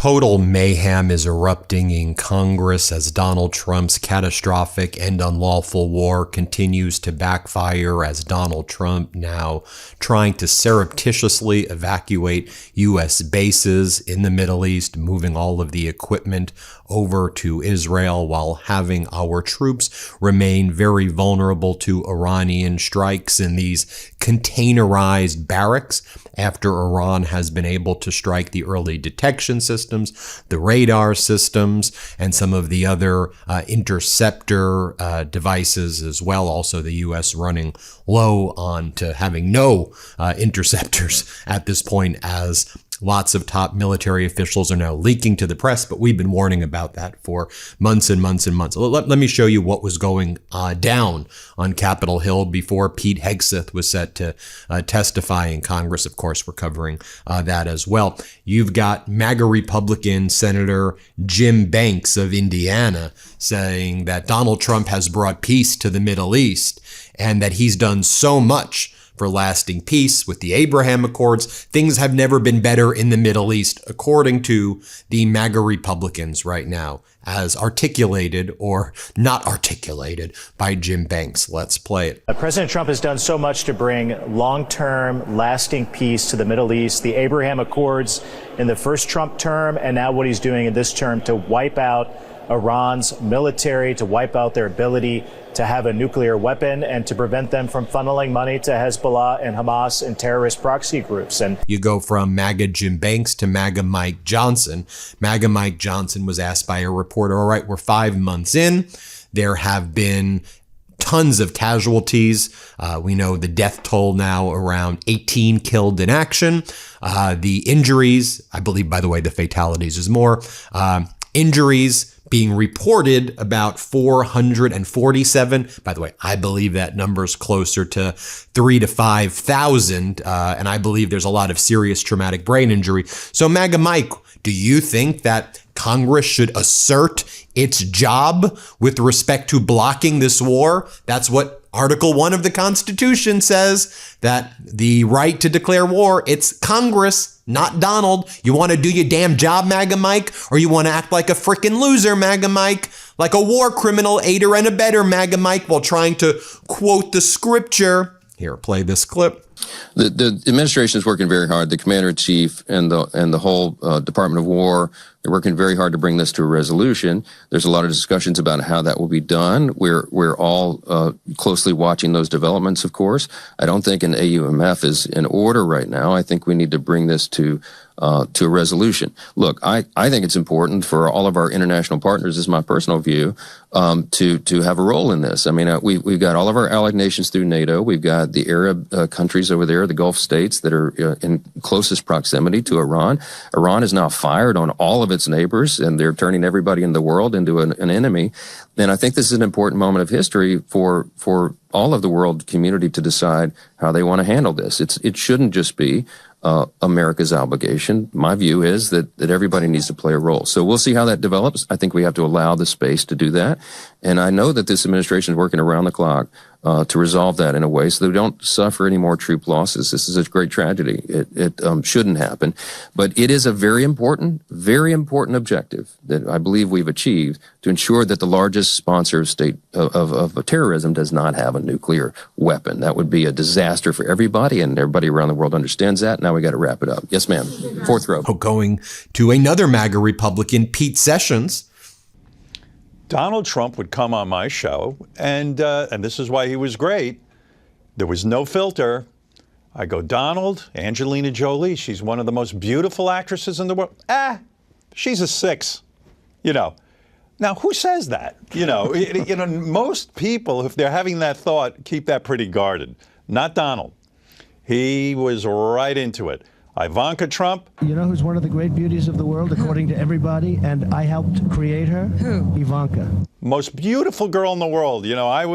Total mayhem is erupting in Congress as Donald Trump's catastrophic and unlawful war continues to backfire, as Donald Trump now trying to surreptitiously evacuate U.S. bases in the Middle East, moving all of the equipment over to Israel while having our troops remain very vulnerable to Iranian strikes in these containerized barracks after Iran has been able to strike the early detection systems, the radar systems, and some of the other interceptor devices as well. Also, the U.S. running low on to having no interceptors at this point, as lots of top military officials are now leaking to the press, but we've been warning about that for months and months and months. Let me show you what was going down on Capitol Hill before Pete Hegseth was set to testify in Congress. Of course, we're covering that as well. You've got MAGA Republican Senator Jim Banks of Indiana saying that Donald Trump has brought peace to the Middle East and that he's done so much for lasting peace with the Abraham Accords. Things have never been better in the Middle East, according to the MAGA Republicans right now, as articulated or not articulated by Jim Banks. Let's play it. President Trump has done so much to bring long-term, lasting peace to the Middle East. The Abraham Accords in the first Trump term, and now what he's doing in this term to wipe out Iran's military, to wipe out their ability to have a nuclear weapon, and to prevent them from funneling money to Hezbollah and Hamas and terrorist proxy groups. And you go from MAGA Jim Banks to MAGA Mike Johnson. MAGA Mike Johnson was asked by a reporter, all right, we're 5 months in. There have been tons of casualties. We know the death toll now around 18 killed in action. The injuries, I believe, by the way, the fatalities is more. Injuries being reported about 447. By the way, I believe that number's closer to 3,000 to 5,000. And I believe there's a lot of serious traumatic brain injury. So MAGA Mike, do you think that Congress should assert its job with respect to blocking this war? That's what Article 1 of the Constitution says, that the right to declare war, it's Congress, not Donald. You want to do your damn job, MAGA Mike, or you want to act like a frickin' loser, MAGA Mike, like a war criminal, aider and abetter, MAGA Mike, while trying to quote the scripture. Here, play this clip. The administration is working very hard. The commander-in-chief and the whole Department of War, they're working very hard to bring this to a resolution. There's a lot of discussions about how that will be done. We're all closely watching those developments, of course. I don't think an AUMF is in order right now. I think we need to bring this to a resolution. Look, I think it's important for all of our international partners, this is my personal view, to have a role in this. I mean, we've got all of our allied nations through NATO. We've got the Arab countries over there, the Gulf states that are in closest proximity to Iran. Iran is now fired on all of its neighbors, and they're turning everybody in the world into an enemy. And I think this is an important moment of history for all of the world community to decide how they want to handle this. It shouldn't just be America's obligation. My view is that everybody needs to play a role. So we'll see how that develops. I think we have to allow the space to do that. And I know that this administration is working around the clock to resolve that in a way so they don't suffer any more troop losses. This is a great tragedy. It shouldn't happen. But it is a very important objective that I believe we've achieved to ensure that the largest sponsor of state of terrorism does not have a nuclear weapon. That would be a disaster for everybody, and everybody around the world understands that. Now we got to wrap it up. Yes, ma'am. Fourth row. Going to another MAGA Republican, Pete Sessions. Donald Trump would come on my show, and this is why he was great. There was no filter. I go, Donald, Angelina Jolie, she's one of the most beautiful actresses in the world. She's a 6, Now, who says that? Most people, if they're having that thought, keep that pretty guarded. Not Donald. He was right into it. Ivanka Trump. You know who's one of the great beauties of the world, according to everybody? And I helped create her? Who? Ivanka. Most beautiful girl in the world. I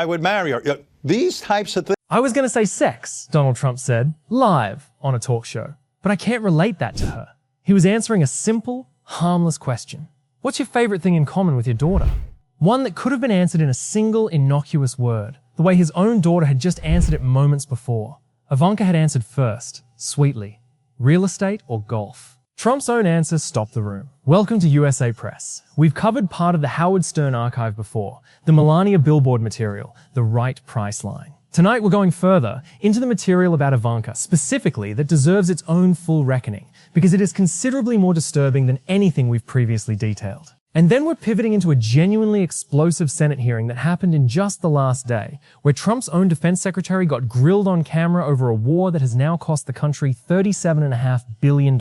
would marry her. These types of things. I was going to say sex, Donald Trump said, live on a talk show. But I can't relate that to her. He was answering a simple, harmless question. What's your favorite thing in common with your daughter? One that could have been answered in a single innocuous word, the way his own daughter had just answered it moments before. Ivanka had answered first, sweetly. Real estate or golf? Trump's own answer stopped the room. Welcome to USA Press. We've covered part of the Howard Stern archive before, the Melania billboard material, the right price line. Tonight we're going further into the material about Ivanka, specifically that deserves its own full reckoning, because it is considerably more disturbing than anything we've previously detailed. And then we're pivoting into a genuinely explosive Senate hearing that happened in just the last day, where Trump's own defense secretary got grilled on camera over a war that has now cost the country $37.5 billion.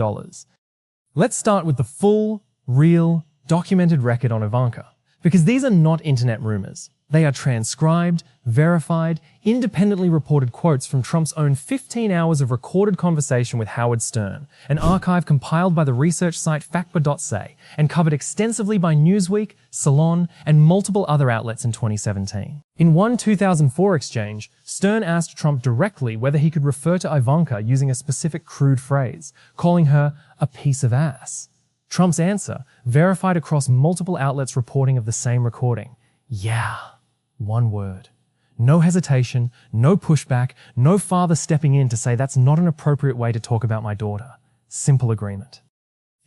Let's start with the full, real, documented record on Ivanka, because these are not internet rumors. They are transcribed, verified, independently reported quotes from Trump's own 15 hours of recorded conversation with Howard Stern, an archive compiled by the research site factba.say and covered extensively by Newsweek, Salon, and multiple other outlets in 2017. In one 2004 exchange, Stern asked Trump directly whether he could refer to Ivanka using a specific crude phrase, calling her a piece of ass. Trump's answer, verified across multiple outlets reporting of the same recording: yeah. One word. No hesitation, no pushback, no father stepping in to say that's not an appropriate way to talk about my daughter. Simple agreement.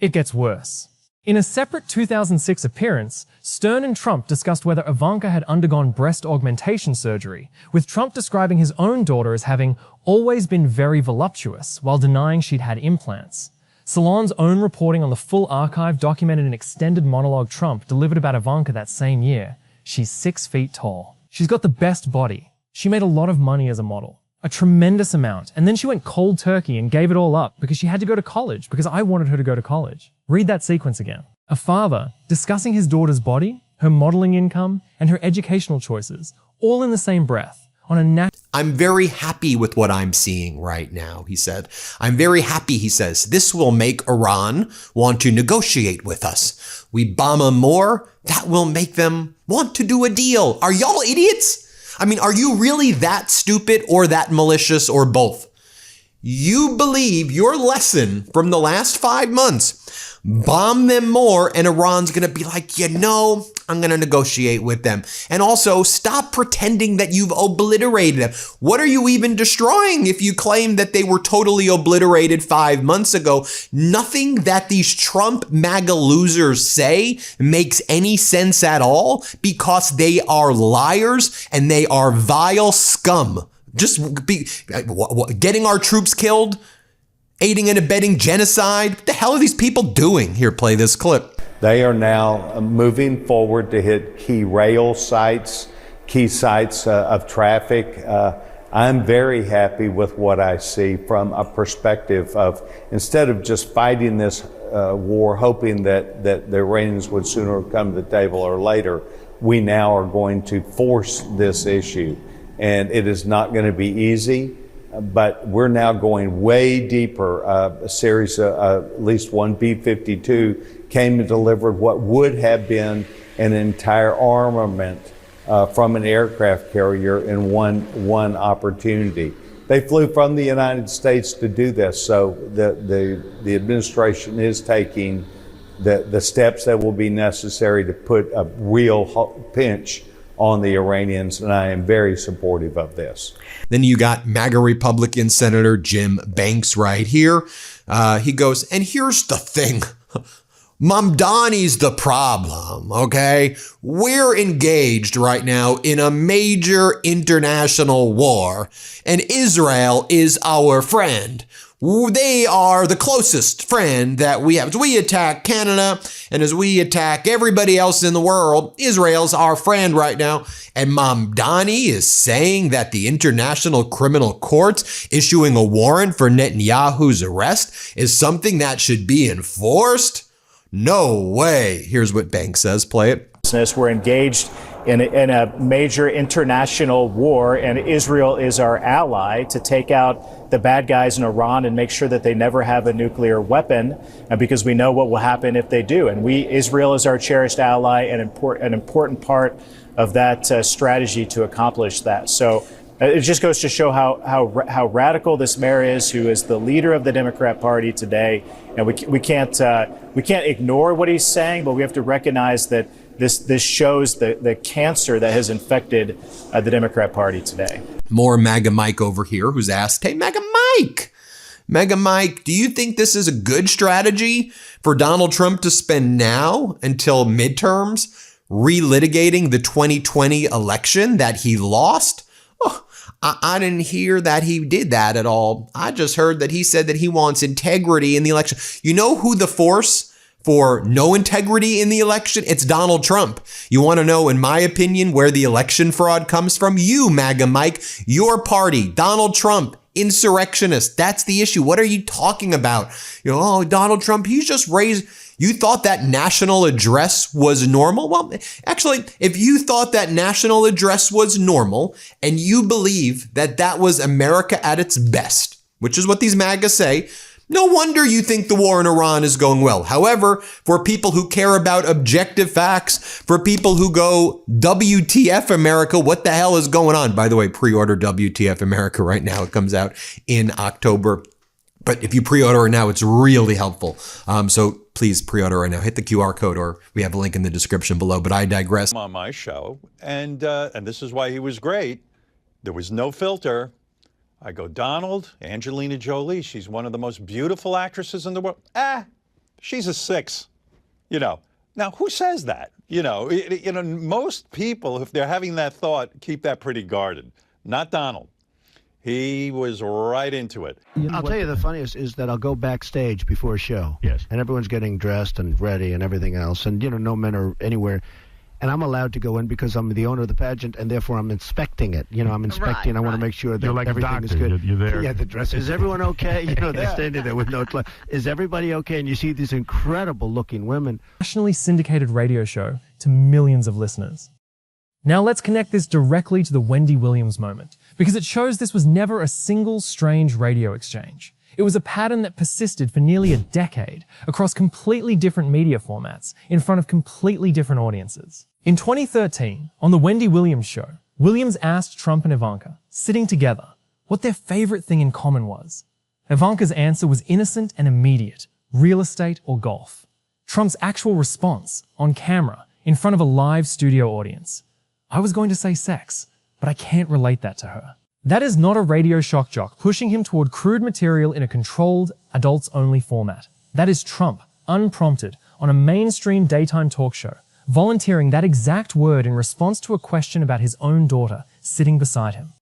It gets worse. In a separate 2006 appearance, Stern and Trump discussed whether Ivanka had undergone breast augmentation surgery, with Trump describing his own daughter as having always been very voluptuous while denying she'd had implants. Salon's own reporting on the full archive documented an extended monologue Trump delivered about Ivanka that same year. She's 6 feet tall. She's got the best body. She made a lot of money as a model. A tremendous amount. And then she went cold turkey and gave it all up because she had to go to college, because I wanted her to go to college. Read that sequence again. A father discussing his daughter's body, her modeling income, and her educational choices, all in the same breath, on a I'm very happy with what I'm seeing right now, he said. I'm very happy, he says. This will make Iran want to negotiate with us. We bomb them more, that will make them want to do a deal. Are y'all idiots? I mean, are you really that stupid or that malicious or both? You believe your lesson from the last 5 months, bomb them more, and Iran's going to be like, you know, I'm going to negotiate with them. And also, stop pretending that you've obliterated them. What are you even destroying if you claim that they were totally obliterated 5 months ago? Nothing that these Trump MAGA losers say makes any sense at all, because they are liars and they are vile scum. Just getting our troops killed, aiding and abetting genocide. What the hell are these people doing? Here, play this clip. They are now moving forward to hit key rail sites, key sites of traffic. I'm very happy with what I see from a perspective of, instead of just fighting this war, hoping that the Iranians would sooner come to the table or later, we now are going to force this issue. And it is not going to be easy, but we're now going way deeper. A series of at least one B-52 came and delivered what would have been an entire armament from an aircraft carrier in one opportunity. They flew from the United States to do this, so the administration is taking the steps that will be necessary to put a real pinch on the Iranians, and I am very supportive of this. Then you got MAGA Republican Senator Jim Banks right here. He goes, and here's the thing. Mamdani's the problem, okay? We're engaged right now in a major international war, and Israel is our friend. They are the closest friend that we have. As we attack Canada and as we attack everybody else in the world, Israel's our friend right now. And Mamdani is saying that the International Criminal Court issuing a warrant for Netanyahu's arrest is something that should be enforced? No way. Here's what Banks says. Play it. We're engaged in a major international war, and Israel is our ally to take out the bad guys in Iran and make sure that they never have a nuclear weapon, because we know what will happen if they do. And Israel is our cherished ally and an important part of that strategy to accomplish that. So it just goes to show how radical this mayor is, who is the leader of the Democrat Party today. And we can't ignore what he's saying, but we have to recognize that this shows the cancer that has infected the Democrat Party today. More MAGA Mike over here, who's asked, hey, MAGA Mike, Mega Mike, do you think this is a good strategy for Donald Trump to spend now until midterms relitigating the 2020 election that he lost? Oh, I didn't hear that he did that at all. I just heard that he said that he wants integrity in the election. You know who the force for no integrity in the election? It's Donald Trump. You want to know, in my opinion, where the election fraud comes from? You, MAGA Mike, your party, Donald Trump, insurrectionist. That's the issue. What are you talking about? Oh, Donald Trump, he's just raised. You thought that national address was normal? Well, actually, if you thought that national address was normal and you believe that that was America at its best, which is what these MAGA say, no wonder you think the war in Iran is going well. However, for people who care about objective facts, for people who go, WTF America, what the hell is going on? By the way, pre-order WTF America right now. It comes out in October. But if you pre-order it now, it's really helpful. So please pre-order right now. Hit the QR code, or we have a link in the description below. But I digress. On my show, and this is why he was great. There was no filter. I go, Donald, Angelina Jolie, she's one of the most beautiful actresses in the world. She's a 6. Now who says that? Most people, if they're having that thought, keep that pretty guarded. Not Donald. He was right into it. I'll tell you the funniest is that I'll go backstage before a show. Yes. And everyone's getting dressed and ready and everything else. And, no men are anywhere. And I'm allowed to go in because I'm the owner of the pageant, and therefore I'm inspecting it. I'm inspecting. Right, I want to make sure that like everything is good. You're there. Yeah, the dress. Is everyone okay? They're standing there with no clothes. Is everybody okay? And you see these incredible-looking women. Nationally syndicated radio show to millions of listeners. Now let's connect this directly to the Wendy Williams moment, because it shows this was never a single strange radio exchange. It was a pattern that persisted for nearly a decade across completely different media formats in front of completely different audiences. In 2013, on the Wendy Williams show, Williams asked Trump and Ivanka, sitting together, what their favorite thing in common was. Ivanka's answer was innocent and immediate: real estate or golf. Trump's actual response, on camera, in front of a live studio audience: I was going to say sex, but I can't relate that to her. That is not a radio shock jock pushing him toward crude material in a controlled, adults-only format. That is Trump, unprompted, on a mainstream daytime talk show, volunteering that exact word in response to a question about his own daughter sitting beside him.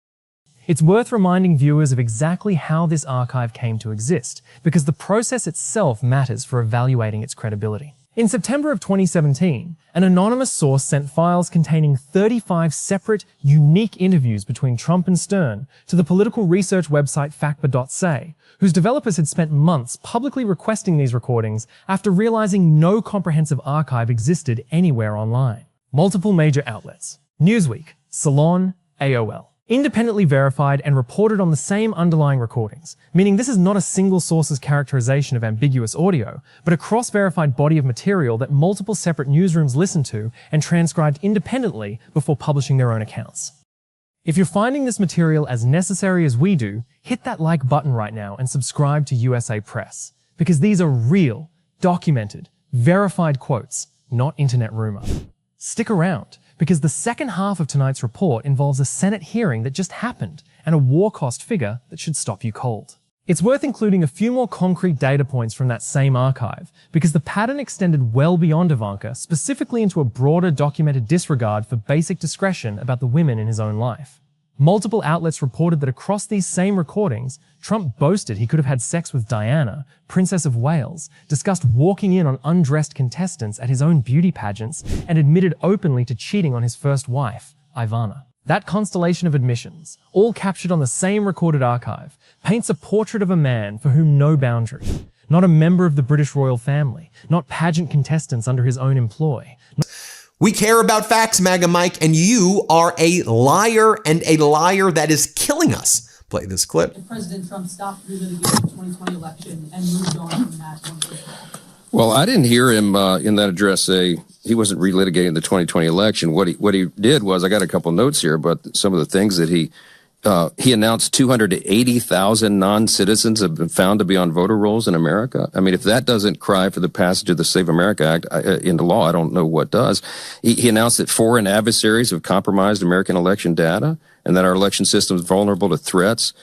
It's worth reminding viewers of exactly how this archive came to exist, because the process itself matters for evaluating its credibility. In September of 2017, an anonymous source sent files containing 35 separate, unique interviews between Trump and Stern to the political research website factba.say, whose developers had spent months publicly requesting these recordings after realizing no comprehensive archive existed anywhere online. Multiple major outlets: Newsweek, Salon, AOL. Independently verified and reported on the same underlying recordings, meaning this is not a single source's characterization of ambiguous audio, but a cross-verified body of material that multiple separate newsrooms listened to and transcribed independently before publishing their own accounts. If you're finding this material as necessary as we do, hit that like button right now and subscribe to USA Press, because these are real, documented, verified quotes, not internet rumor. Stick around, because the second half of tonight's report involves a Senate hearing that just happened and a war cost figure that should stop you cold. It's worth including a few more concrete data points from that same archive, because the pattern extended well beyond Ivanka, specifically into a broader documented disregard for basic discretion about the women in his own life. Multiple outlets reported that across these same recordings, Trump boasted he could have had sex with Diana, Princess of Wales, discussed walking in on undressed contestants at his own beauty pageants, and admitted openly to cheating on his first wife, Ivana. That constellation of admissions, all captured on the same recorded archive, paints a portrait of a man for whom no boundary, not a member of the British royal family, not pageant contestants under his own employ. We care about facts, MAGA Mike, and you are a liar, and a liar that is killing us. Play this clip. If President Trump stopped relitigating the 2020 election and moved on from that once and for all. Well, I didn't hear him in that address say he wasn't relitigating the 2020 election. What he did was, I got a couple notes here about some of the things that he announced 280,000 non-citizens have been found to be on voter rolls in America. I mean, if that doesn't cry for the passage of the Save America Act into law, I don't know what does. He announced that foreign adversaries have compromised American election data and that our election system is vulnerable to threats.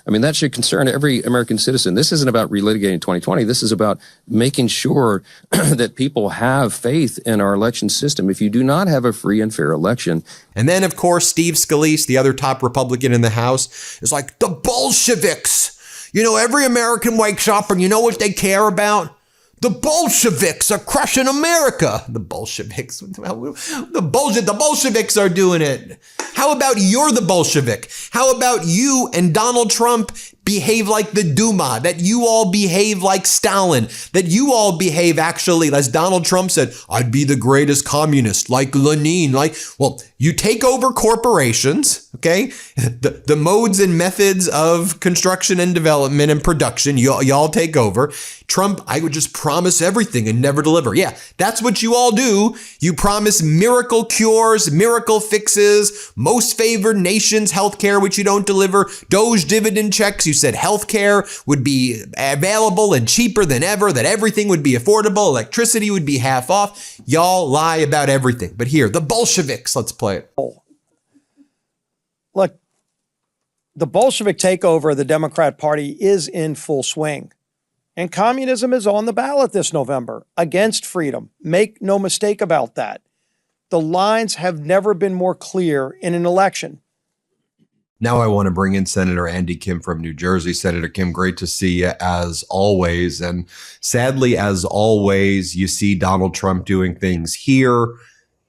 I mean, that should concern every American citizen. This isn't about relitigating 2020. This is about making sure that people have faith in our election system. If you do not have a free and fair election. And then, of course, Steve Scalise, the other top Republican in the House, is like, the Bolsheviks. You know, every American wakes up and you know what they care about? The Bolsheviks are crushing America. The Bolsheviks. The Bolsheviks are doing it. How about you're the Bolshevik? How about you and Donald Trump behave like the Duma, that you all behave like Stalin, that you all behave actually, as Donald Trump said, I'd be the greatest communist, like Lenin, well, you take over corporations, okay? The modes and methods of construction and development and production, y'all take over. Trump, I would just promise everything and never deliver. Yeah, that's what you all do. You promise miracle cures, miracle fixes, most favored nations healthcare, which you don't deliver, Doge dividend checks. You said healthcare would be available and cheaper than ever, that everything would be affordable, electricity would be half off. Y'all lie about everything. But here, the Bolsheviks, let's play it. Look, the Bolshevik takeover of the Democrat Party is in full swing. And communism is on the ballot this November against freedom. Make no mistake about that. The lines have never been more clear in an election. Now I want to bring in Senator Andy Kim from New Jersey. Senator Kim, great to see you as always. And sadly, as always, you see Donald Trump doing things here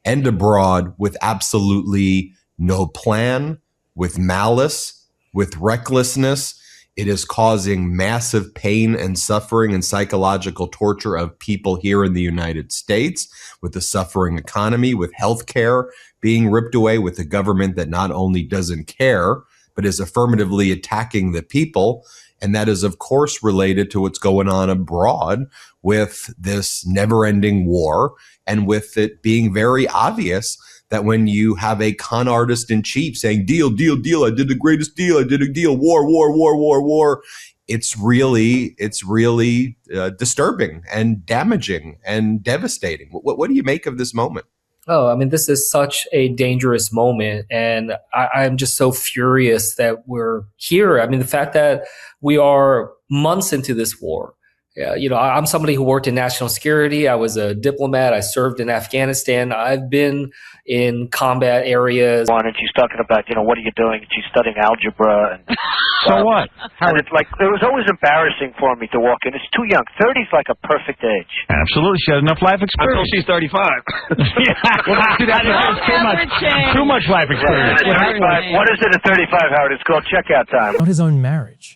and abroad with absolutely no plan, with malice, with recklessness. It is causing massive pain and suffering and psychological torture of people here in the United States, with the suffering economy, with healthcare being ripped away, with a government that not only doesn't care, but is affirmatively attacking the people. And that is, of course, related to what's going on abroad with this never-ending war, and with it being very obvious that when you have a con artist in chief saying, deal, deal, deal, I did the greatest deal, I did a deal, war, war, war, war, war, it's really disturbing and damaging and devastating. What do you make of this moment? Oh, I mean, this is such a dangerous moment, and I'm just so furious that we're here. I mean, the fact that we are months into this war. You know, I'm somebody who worked in national security. I was a diplomat. I served in Afghanistan. I've been in combat areas. And she's talking about, you know, what are you doing? She's studying algebra. And so what? And it's like, it was always embarrassing for me to walk in. It's too young. 30 is like a perfect age. Absolutely. She has enough life experience. Until she's 35. Too much life experience. What is it at 35, Howard? It's called checkout time. Not his own marriage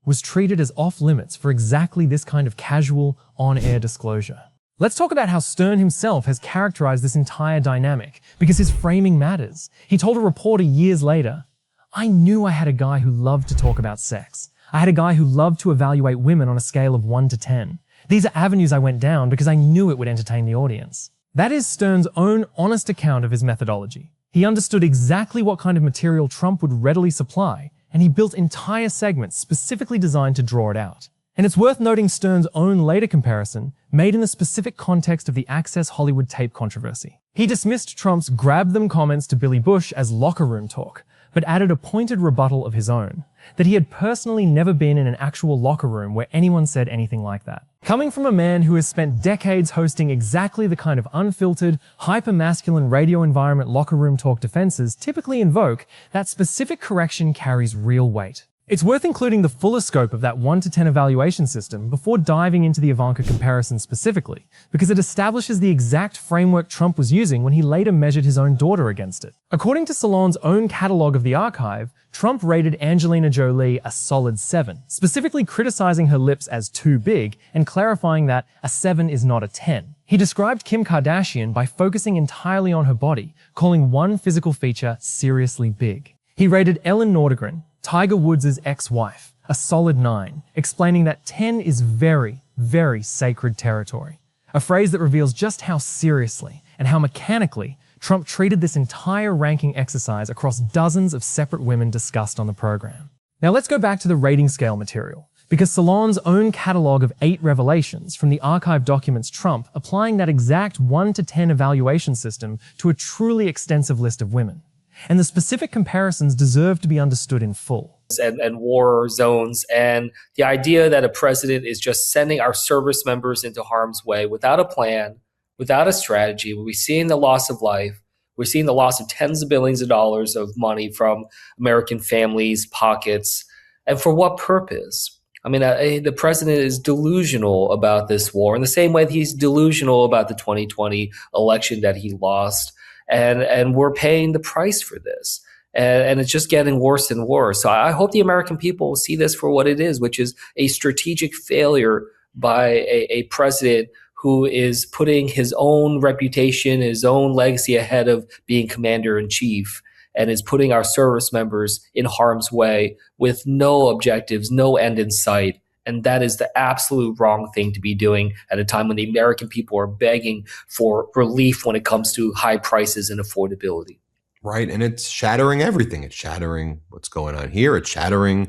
was treated as off limits for exactly this kind of casual, on-air disclosure. Let's talk about how Stern himself has characterized this entire dynamic, because his framing matters. He told a reporter years later, I knew I had a guy who loved to talk about sex. I had a guy who loved to evaluate women on a scale of 1 to 10. These are avenues I went down because I knew it would entertain the audience. That is Stern's own honest account of his methodology. He understood exactly what kind of material Trump would readily supply, and he built entire segments specifically designed to draw it out. And it's worth noting Stern's own later comparison, made in the specific context of the Access Hollywood tape controversy. He dismissed Trump's grab them comments to Billy Bush as locker room talk, but added a pointed rebuttal of his own, that he had personally never been in an actual locker room where anyone said anything like that. Coming from a man who has spent decades hosting exactly the kind of unfiltered, hyper-masculine radio environment locker room talk defenses typically invoke, that specific correction carries real weight. It's worth including the fuller scope of that 1 to 10 evaluation system before diving into the Ivanka comparison specifically, because it establishes the exact framework Trump was using when he later measured his own daughter against it. According to Salon's own catalog of the archive, Trump rated Angelina Jolie a solid 7, specifically criticizing her lips as too big and clarifying that a 7 is not a 10. He described Kim Kardashian by focusing entirely on her body, calling one physical feature seriously big. He rated Ellen Nordegren, Tiger Woods' ex-wife, a solid 9, explaining that 10 is very, very sacred territory. A phrase that reveals just how seriously and how mechanically Trump treated this entire ranking exercise across dozens of separate women discussed on the program. Now let's go back to the rating scale material, because Salon's own catalog of 8 revelations from the archive documents Trump applying that exact 1 to 10 evaluation system to a truly extensive list of women. And the specific comparisons deserve to be understood in full. and war zones. And the idea that a president is just sending our service members into harm's way without a plan, without a strategy. We're seeing the loss of life. We're seeing the loss of tens of billions of dollars of money from American families' pockets. And for what purpose? I mean, the president is delusional about this war in the same way that he's delusional about the 2020 election that he lost. And we're paying the price for this. And it's just getting worse and worse. So I hope the American people will see this for what it is, which is a strategic failure by a president who is putting his own reputation, his own legacy ahead of being commander-in-chief, and is putting our service members in harm's way with no objectives, no end in sight. And that is the absolute wrong thing to be doing at a time when the American people are begging for relief when it comes to high prices and affordability. Right. And it's shattering everything. It's shattering what's going on here. It's shattering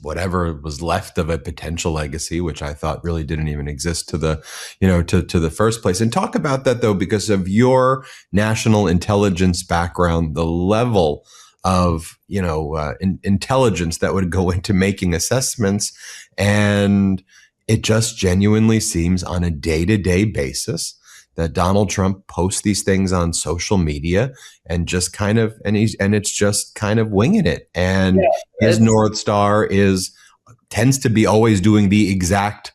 whatever was left of a potential legacy, which I thought really didn't even exist to the, to the first place. And talk about that, though, because of your national intelligence background, the level of, intelligence that would go into making assessments. And it just genuinely seems on a day-to-day basis that Donald Trump posts these things on social media and just kind of, and it's just kind of winging it. And his North Star tends to be always doing the exact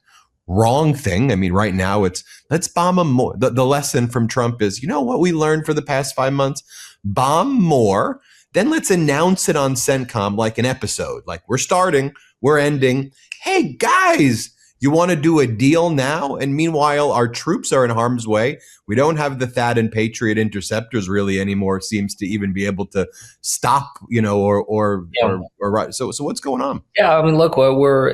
wrong thing. I mean, right now it's, let's bomb them more. The lesson from Trump is, what we learned for the past 5 months? Bomb more. Then let's announce it on CENTCOM like an episode. Like, we're starting, we're ending. Hey, guys, you want to do a deal now? And meanwhile, our troops are in harm's way. We don't have the THAAD and Patriot interceptors really anymore. Seems to even be able to stop, or so what's going on? Yeah, I mean, look, we're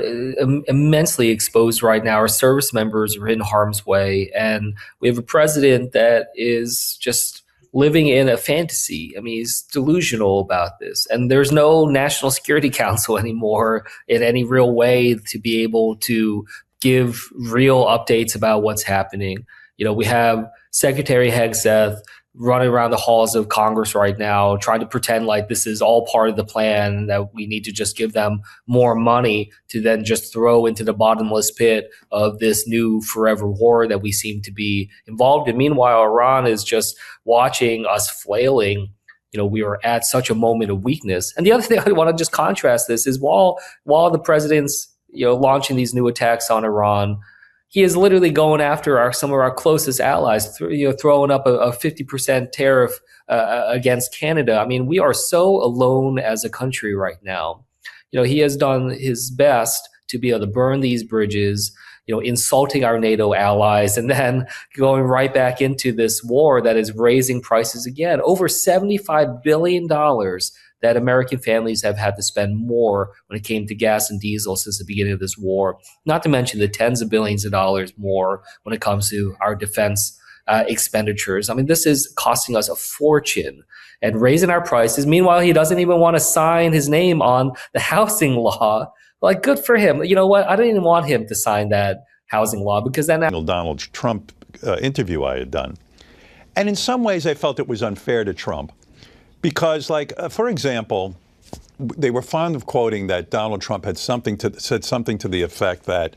immensely exposed right now. Our service members are in harm's way, and we have a president that is just living in a fantasy. I mean, he's delusional about this. And there's no National Security Council anymore in any real way to be able to give real updates about what's happening. We have Secretary Hegseth running around the halls of Congress right now, trying to pretend like this is all part of the plan, that we need to just give them more money to then just throw into the bottomless pit of this new forever war that we seem to be involved in. Meanwhile, Iran is just watching us flailing. We are at such a moment of weakness. And the other thing I want to just contrast this is while the president's launching these new attacks on Iran, he is literally going after some of our closest allies, throwing up a 50% tariff against Canada. I mean, we are so alone as a country right now. He has done his best to be able to burn these bridges, insulting our NATO allies, and then going right back into this war that is raising prices again. Over $75 billion that American families have had to spend more when it came to gas and diesel since the beginning of this war, not to mention the tens of billions of dollars more when it comes to our defense expenditures. I mean, this is costing us a fortune and raising our prices. Meanwhile, he doesn't even want to sign his name on the housing law. Like, good for him. You know what? I didn't even want him to sign that housing law because then Donald Trump interview I had done. And in some ways, I felt it was unfair to Trump. Because, for example, they were fond of quoting that Donald Trump had said something to the effect that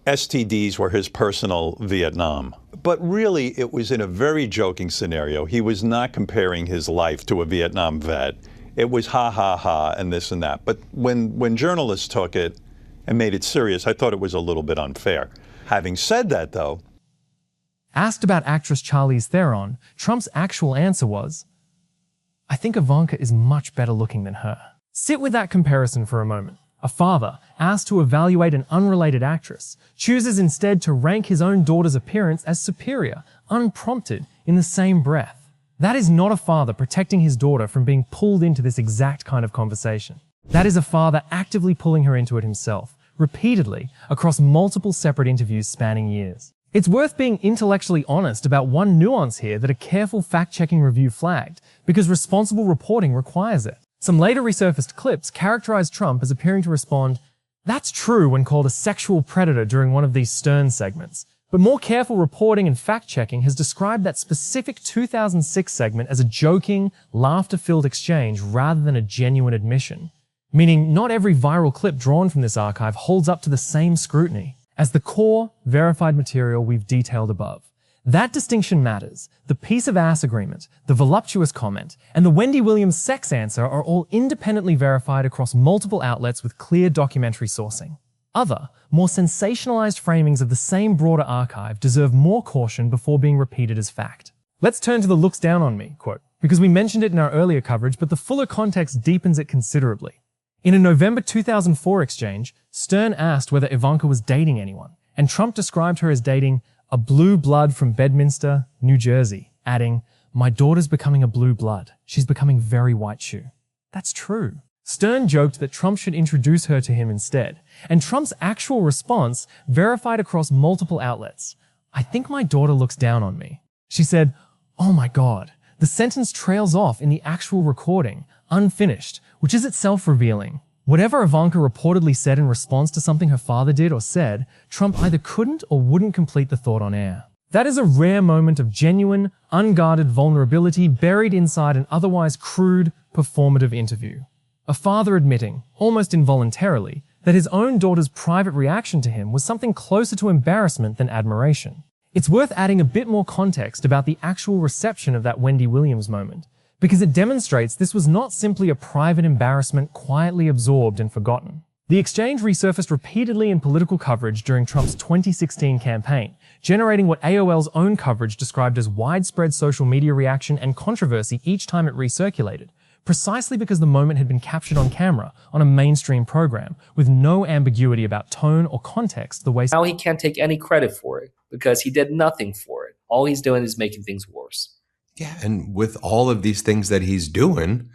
STDs were his personal Vietnam. But really, it was in a very joking scenario. He was not comparing his life to a Vietnam vet. It was ha, ha, ha, and this and that. But when journalists took it and made it serious, I thought it was a little bit unfair. Having said that, though, asked about actress Charlize Theron, Trump's actual answer was, I think Ivanka is much better looking than her. Sit with that comparison for a moment. A father, asked to evaluate an unrelated actress, chooses instead to rank his own daughter's appearance as superior, unprompted, in the same breath. That is not a father protecting his daughter from being pulled into this exact kind of conversation. That is a father actively pulling her into it himself, repeatedly, across multiple separate interviews spanning years. It's worth being intellectually honest about one nuance here that a careful fact-checking review flagged, because responsible reporting requires it. Some later resurfaced clips characterized Trump as appearing to respond, "That's true," when called a sexual predator during one of these Stern segments. But more careful reporting and fact-checking has described that specific 2006 segment as a joking, laughter-filled exchange rather than a genuine admission. meaning not every viral clip drawn from this archive holds up to the same scrutiny as the core, verified material we've detailed above. That distinction matters. The piece of ass agreement, the voluptuous comment, and the Wendy Williams sex answer are all independently verified across multiple outlets with clear documentary sourcing. Other, more sensationalized framings of the same broader archive deserve more caution before being repeated as fact. Let's turn to the looks down on me quote, because we mentioned it in our earlier coverage, but the fuller context deepens it considerably. In a November 2004 exchange, Stern asked whether Ivanka was dating anyone, and Trump described her as dating a blue blood from Bedminster, New Jersey, adding, "My daughter's becoming a blue blood. She's becoming very white shoe." That's true. Stern joked that Trump should introduce her to him instead, and Trump's actual response verified across multiple outlets. "I think my daughter looks down on me." She said, "Oh my God." The sentence trails off in the actual recording, unfinished, which is itself revealing. Whatever Ivanka reportedly said in response to something her father did or said, Trump either couldn't or wouldn't complete the thought on air. That is a rare moment of genuine, unguarded vulnerability buried inside an otherwise crude, performative interview. A father admitting, almost involuntarily, that his own daughter's private reaction to him was something closer to embarrassment than admiration. It's worth adding a bit more context about the actual reception of that Wendy Williams moment, because it demonstrates this was not simply a private embarrassment quietly absorbed and forgotten. The exchange resurfaced repeatedly in political coverage during Trump's 2016 campaign, generating what AOL's own coverage described as widespread social media reaction and controversy each time it recirculated, precisely because the moment had been captured on camera on a mainstream program, with no ambiguity about tone or context the way... Now he can't take any credit for it, because he did nothing for it. All he's doing is making things worse. Yeah, and with all of these things that he's doing,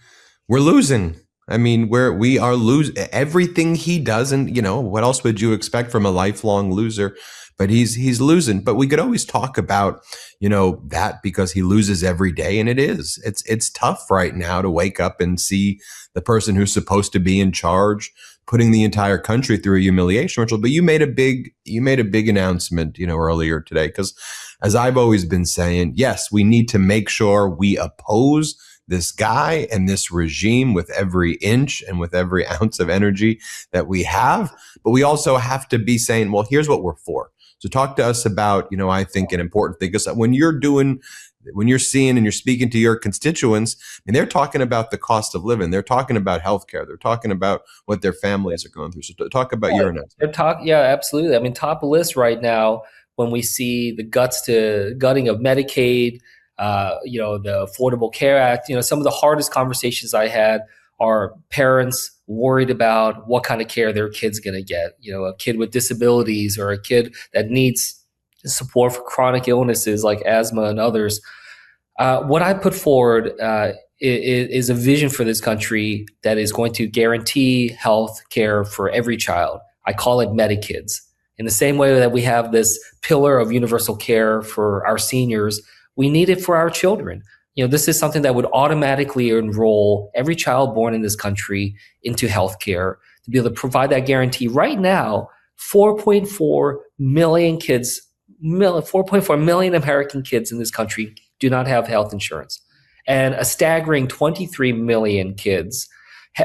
we're losing. I mean, we are losing everything he does, and what else would you expect from a lifelong loser? But he's losing. But we could always talk about that because he loses every day, and it's tough right now to wake up and see the person who's supposed to be in charge putting the entire country through a humiliation ritual. But you made a big announcement earlier today, because as I've always been saying, yes, we need to make sure we oppose this guy and this regime with every inch and with every ounce of energy that we have. But we also have to be saying, well, here's what we're for. So talk to us about, I think an important thing, because when you're seeing and you're speaking to your constituents, and they're talking about the cost of living, they're talking about healthcare, they're talking about what their families are going through. So talk about your announcement. Yeah, absolutely. I mean, top of the list right now, when we see the gutting of Medicaid, the Affordable Care Act, some of the hardest conversations I had are parents worried about what kind of care their kid's going to get. A kid with disabilities or a kid that needs support for chronic illnesses like asthma and others. What I put forward is a vision for this country that is going to guarantee health care for every child. I call it MediKids. In the same way that we have this pillar of universal care for our seniors, we need it for our children. This is something that would automatically enroll every child born in this country into healthcare to be able to provide that guarantee. Right now, 4.4 million kids, 4.4 million American kids in this country do not have health insurance. And a staggering 23 million kids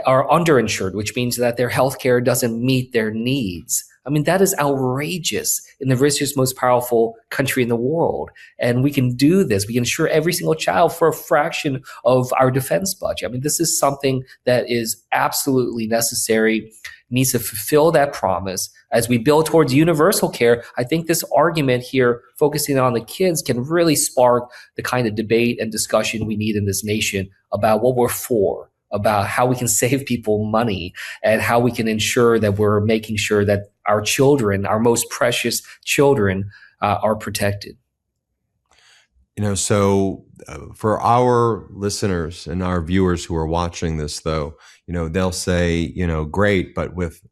are underinsured, which means that their healthcare doesn't meet their needs. I mean, that is outrageous in the richest, most powerful country in the world. And we can do this. We can insure every single child for a fraction of our defense budget. I mean, this is something that is absolutely necessary, needs to fulfill that promise. As we build towards universal care, I think this argument here, focusing on the kids, can really spark the kind of debate and discussion we need in this nation about what we're for, about how we can save people money, and how we can ensure that we're making sure that our children, our most precious children, are protected. So for our listeners and our viewers who are watching this, though, they'll say, great, but with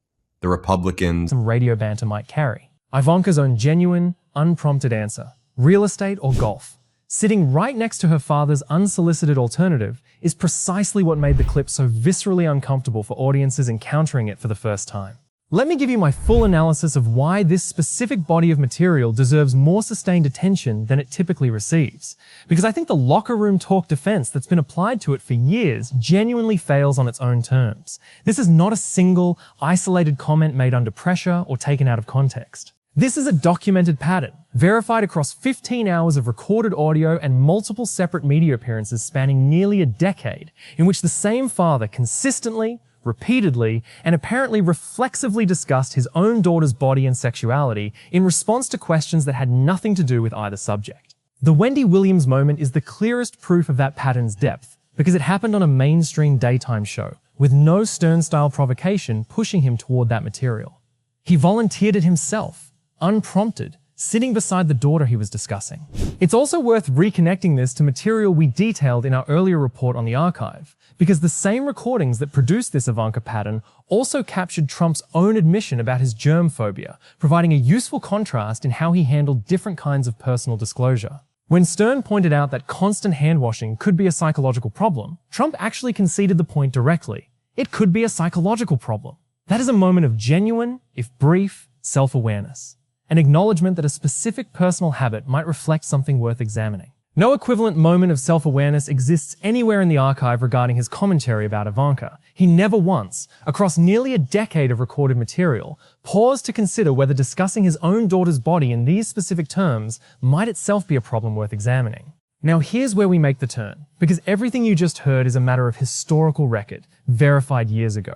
the Republicans, some radio banter might carry. Ivanka's own genuine, unprompted answer, real estate or golf, sitting right next to her father's unsolicited alternative, is precisely what made the clip so viscerally uncomfortable for audiences encountering it for the first time. Let me give you my full analysis of why this specific body of material deserves more sustained attention than it typically receives. Because I think the locker room talk defense that's been applied to it for years genuinely fails on its own terms. This is not a single, isolated comment made under pressure or taken out of context. This is a documented pattern, verified across 15 hours of recorded audio and multiple separate media appearances spanning nearly a decade, in which the same father consistently, repeatedly, and apparently reflexively discussed his own daughter's body and sexuality in response to questions that had nothing to do with either subject. The Wendy Williams moment is the clearest proof of that pattern's depth, because it happened on a mainstream daytime show, with no Stern-style provocation pushing him toward that material. He volunteered it himself, unprompted, sitting beside the daughter he was discussing. It's also worth reconnecting this to material we detailed in our earlier report on the archive, because the same recordings that produced this Ivanka pattern also captured Trump's own admission about his germ phobia, providing a useful contrast in how he handled different kinds of personal disclosure. When Stern pointed out that constant hand-washing could be a psychological problem, Trump actually conceded the point directly. It could be a psychological problem. That is a moment of genuine, if brief, self-awareness. An acknowledgement that a specific personal habit might reflect something worth examining. No equivalent moment of self-awareness exists anywhere in the archive regarding his commentary about Ivanka. He never once, across nearly a decade of recorded material, paused to consider whether discussing his own daughter's body in these specific terms might itself be a problem worth examining. Now here's where we make the turn, because everything you just heard is a matter of historical record, verified years ago.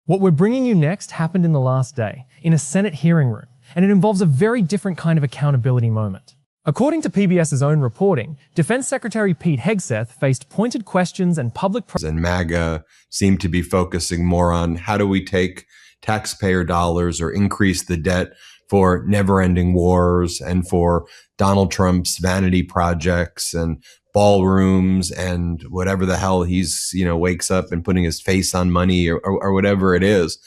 What we're bringing you next happened in the last day, in a Senate hearing room, and it involves a very different kind of accountability moment. According to PBS's own reporting, Defense Secretary Pete Hegseth faced pointed questions and public... And MAGA seem to be focusing more on how do we take taxpayer dollars or increase the debt for never-ending wars and for Donald Trump's vanity projects and ballrooms and whatever the hell he's, wakes up and putting his face on money or whatever it is.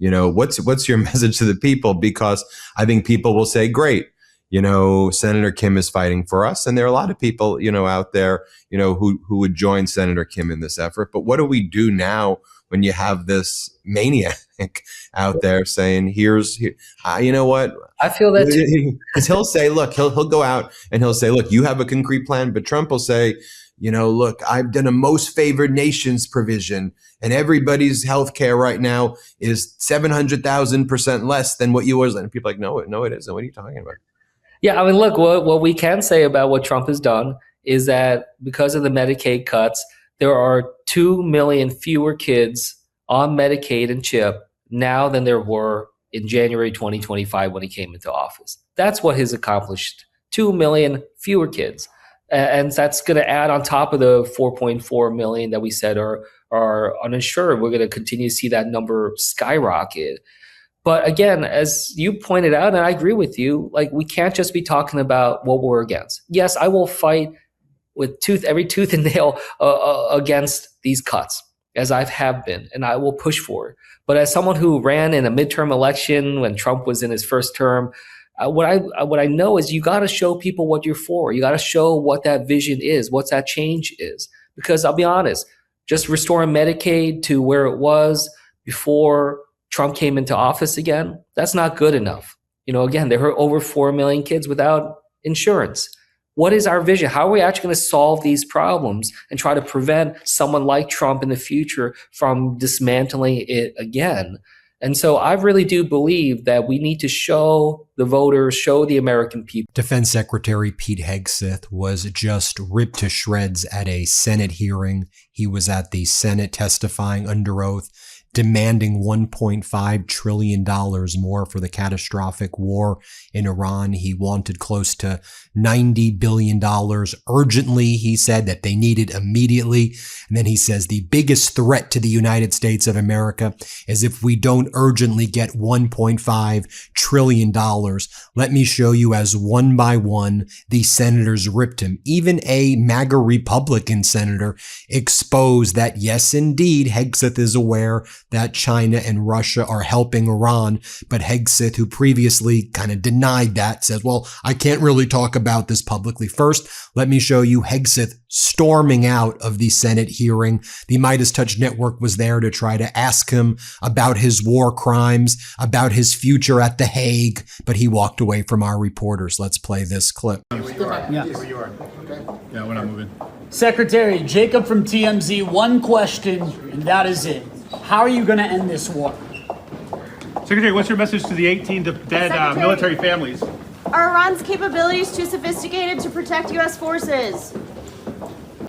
What's your message to the people? Because I think people will say, great, Senator Kim is fighting for us. And there are a lot of people, out there, who would join Senator Kim in this effort. But what do we do now when you have this maniac out there saying, you know what? I feel that because he'll say, look, he'll go out and he'll say, look, you have a concrete plan. But Trump will say, look, I've done a most favored nations provision and everybody's health care right now is 700,000% less than what yours. And people are like, no, it isn't. What are you talking about? Yeah, I mean, look, what we can say about what Trump has done is that because of the Medicaid cuts, there are 2 million fewer kids on Medicaid and CHIP now than there were in January 2025 when he came into office. That's what he's accomplished. 2 million fewer kids. And that's going to add on top of the 4.4 million that we said are uninsured. We're going to continue to see that number skyrocket. But again, as you pointed out, and I agree with you, we can't just be talking about what we're against. Yes, I will fight with every tooth and nail against thise cuts, as I have been, and I will push for it. But as someone who ran in a midterm election when Trump was in his first term, what I know is you got to show people what you're for. You got to show what that vision is, what that change is. Because I'll be honest, just restoring Medicaid to where it was before Trump came into office again, that's not good enough. Again, there are over 4 million kids without insurance. What is our vision? How are we actually going to solve these problems and try to prevent someone like Trump in the future from dismantling it again? And so I really do believe that we need to show the voters, show the American people. Defense Secretary Pete Hegseth was just ripped to shreds at a Senate hearing. He was at the Senate testifying under oath, demanding $1.5 trillion more for the catastrophic war in Iran. He wanted close to $90 billion urgently. He said that they needed immediately. And then he says the biggest threat to the United States of America is if we don't urgently get $1.5 trillion. Let me show you as one by one, the senators ripped him. Even a MAGA Republican senator exposed that, yes, indeed, Hegseth is aware that China and Russia are helping Iran. But Hegseth, who previously kind of denied that, says, well, I can't really talk about this publicly. First, let me show you Hegseth storming out of the Senate hearing. The Midas Touch Network was there to try to ask him about his war crimes, about his future at The Hague, but he walked away from our reporters. Let's play this clip. Yeah, we're not moving. Secretary Jacob from TMZ, one question, and that is it. How are you going to end this war? Secretary, what's your message to the 18 dead military families? Are Iran's capabilities too sophisticated to protect U.S. forces?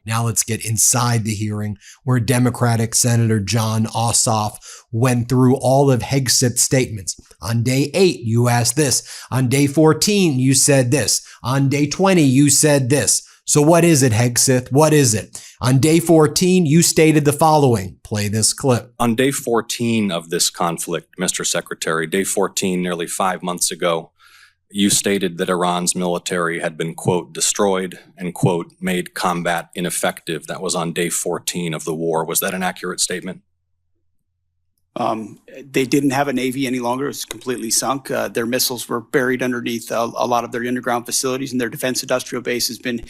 Now let's get inside the hearing where Democratic Senator John Ossoff went through all of Hegseth's statements. On day 8, you asked this. On day 14, you said this. On day 20, you said this. So what is it, Hegseth? What is it? On day 14, you stated the following. Play this clip. On day 14 of this conflict, Mr. Secretary, day 14, nearly 5 months ago, you stated that Iran's military had been, quote, destroyed and, quote, made combat ineffective. That was on day 14 of the war. Was that an accurate statement? They didn't have a Navy any longer. It was completely sunk. Their missiles were buried underneath a lot of their underground facilities, and their defense industrial base has been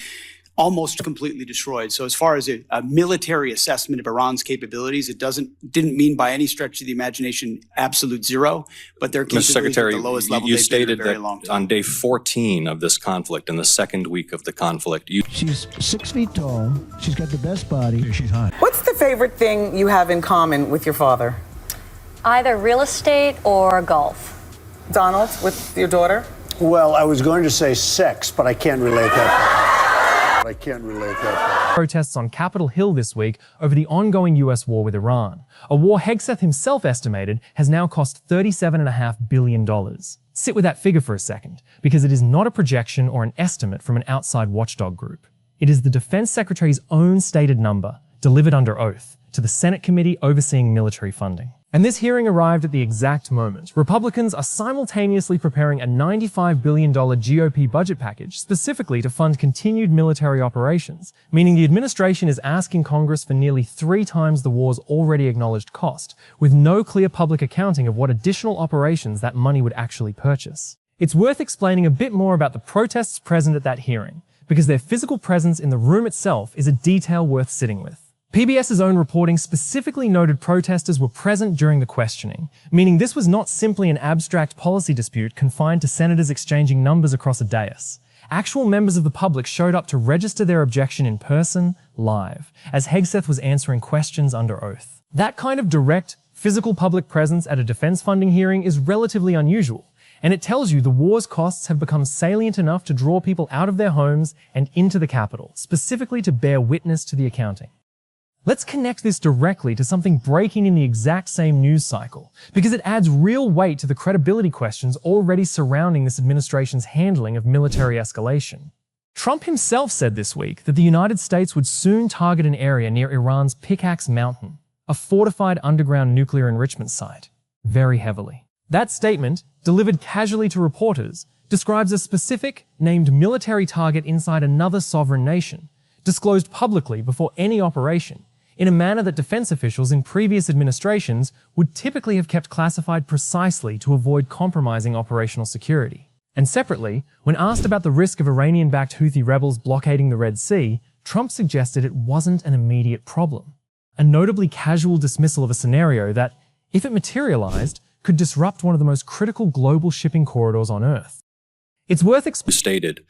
almost completely destroyed. So as far as a military assessment of Iran's capabilities, it didn't mean by any stretch of the imagination absolute zero, but their capabilities Mr. Secretary, at the lowest level you they've been in stated a very that long time. on day 14 of this conflict, in the second week of the conflict, She's 6 feet tall. She's got the best body. She's hot. What's the favorite thing you have in common with your father? Either real estate or golf. Donald, with your daughter? Well, I was going to say sex, but I can't relate that. Protests on Capitol Hill this week over the ongoing US war with Iran, a war Hegseth himself estimated has now cost $37.5 billion. Sit with that figure for a second, because it is not a projection or an estimate from an outside watchdog group. It is the Defense Secretary's own stated number, delivered under oath, to the Senate committee overseeing military funding. And this hearing arrived at the exact moment. Republicans are simultaneously preparing a $95 billion GOP budget package specifically to fund continued military operations, meaning the administration is asking Congress for nearly 3 times the war's already acknowledged cost, with no clear public accounting of what additional operations that money would actually purchase. It's worth explaining a bit more about the protests present at that hearing, because their physical presence in the room itself is a detail worth sitting with. PBS's own reporting specifically noted protesters were present during the questioning, meaning this was not simply an abstract policy dispute confined to senators exchanging numbers across a dais. Actual members of the public showed up to register their objection in person, live, as Hegseth was answering questions under oath. That kind of direct, physical public presence at a defense funding hearing is relatively unusual, and it tells you the war's costs have become salient enough to draw people out of their homes and into the Capitol, specifically to bear witness to the accounting. Let's connect this directly to something breaking in the exact same news cycle, because it adds real weight to the credibility questions already surrounding this administration's handling of military escalation. Trump himself said this week that the United States would soon target an area near Iran's Pickaxe Mountain, a fortified underground nuclear enrichment site, very heavily. That statement, delivered casually to reporters, describes a specific, named military target inside another sovereign nation, disclosed publicly before any operation, in a manner that defense officials in previous administrations would typically have kept classified precisely to avoid compromising operational security. And separately, when asked about the risk of Iranian-backed Houthi rebels blockading the Red Sea, Trump suggested it wasn't an immediate problem. A notably casual dismissal of a scenario that, if it materialized, could disrupt one of the most critical global shipping corridors on Earth. It's worth stated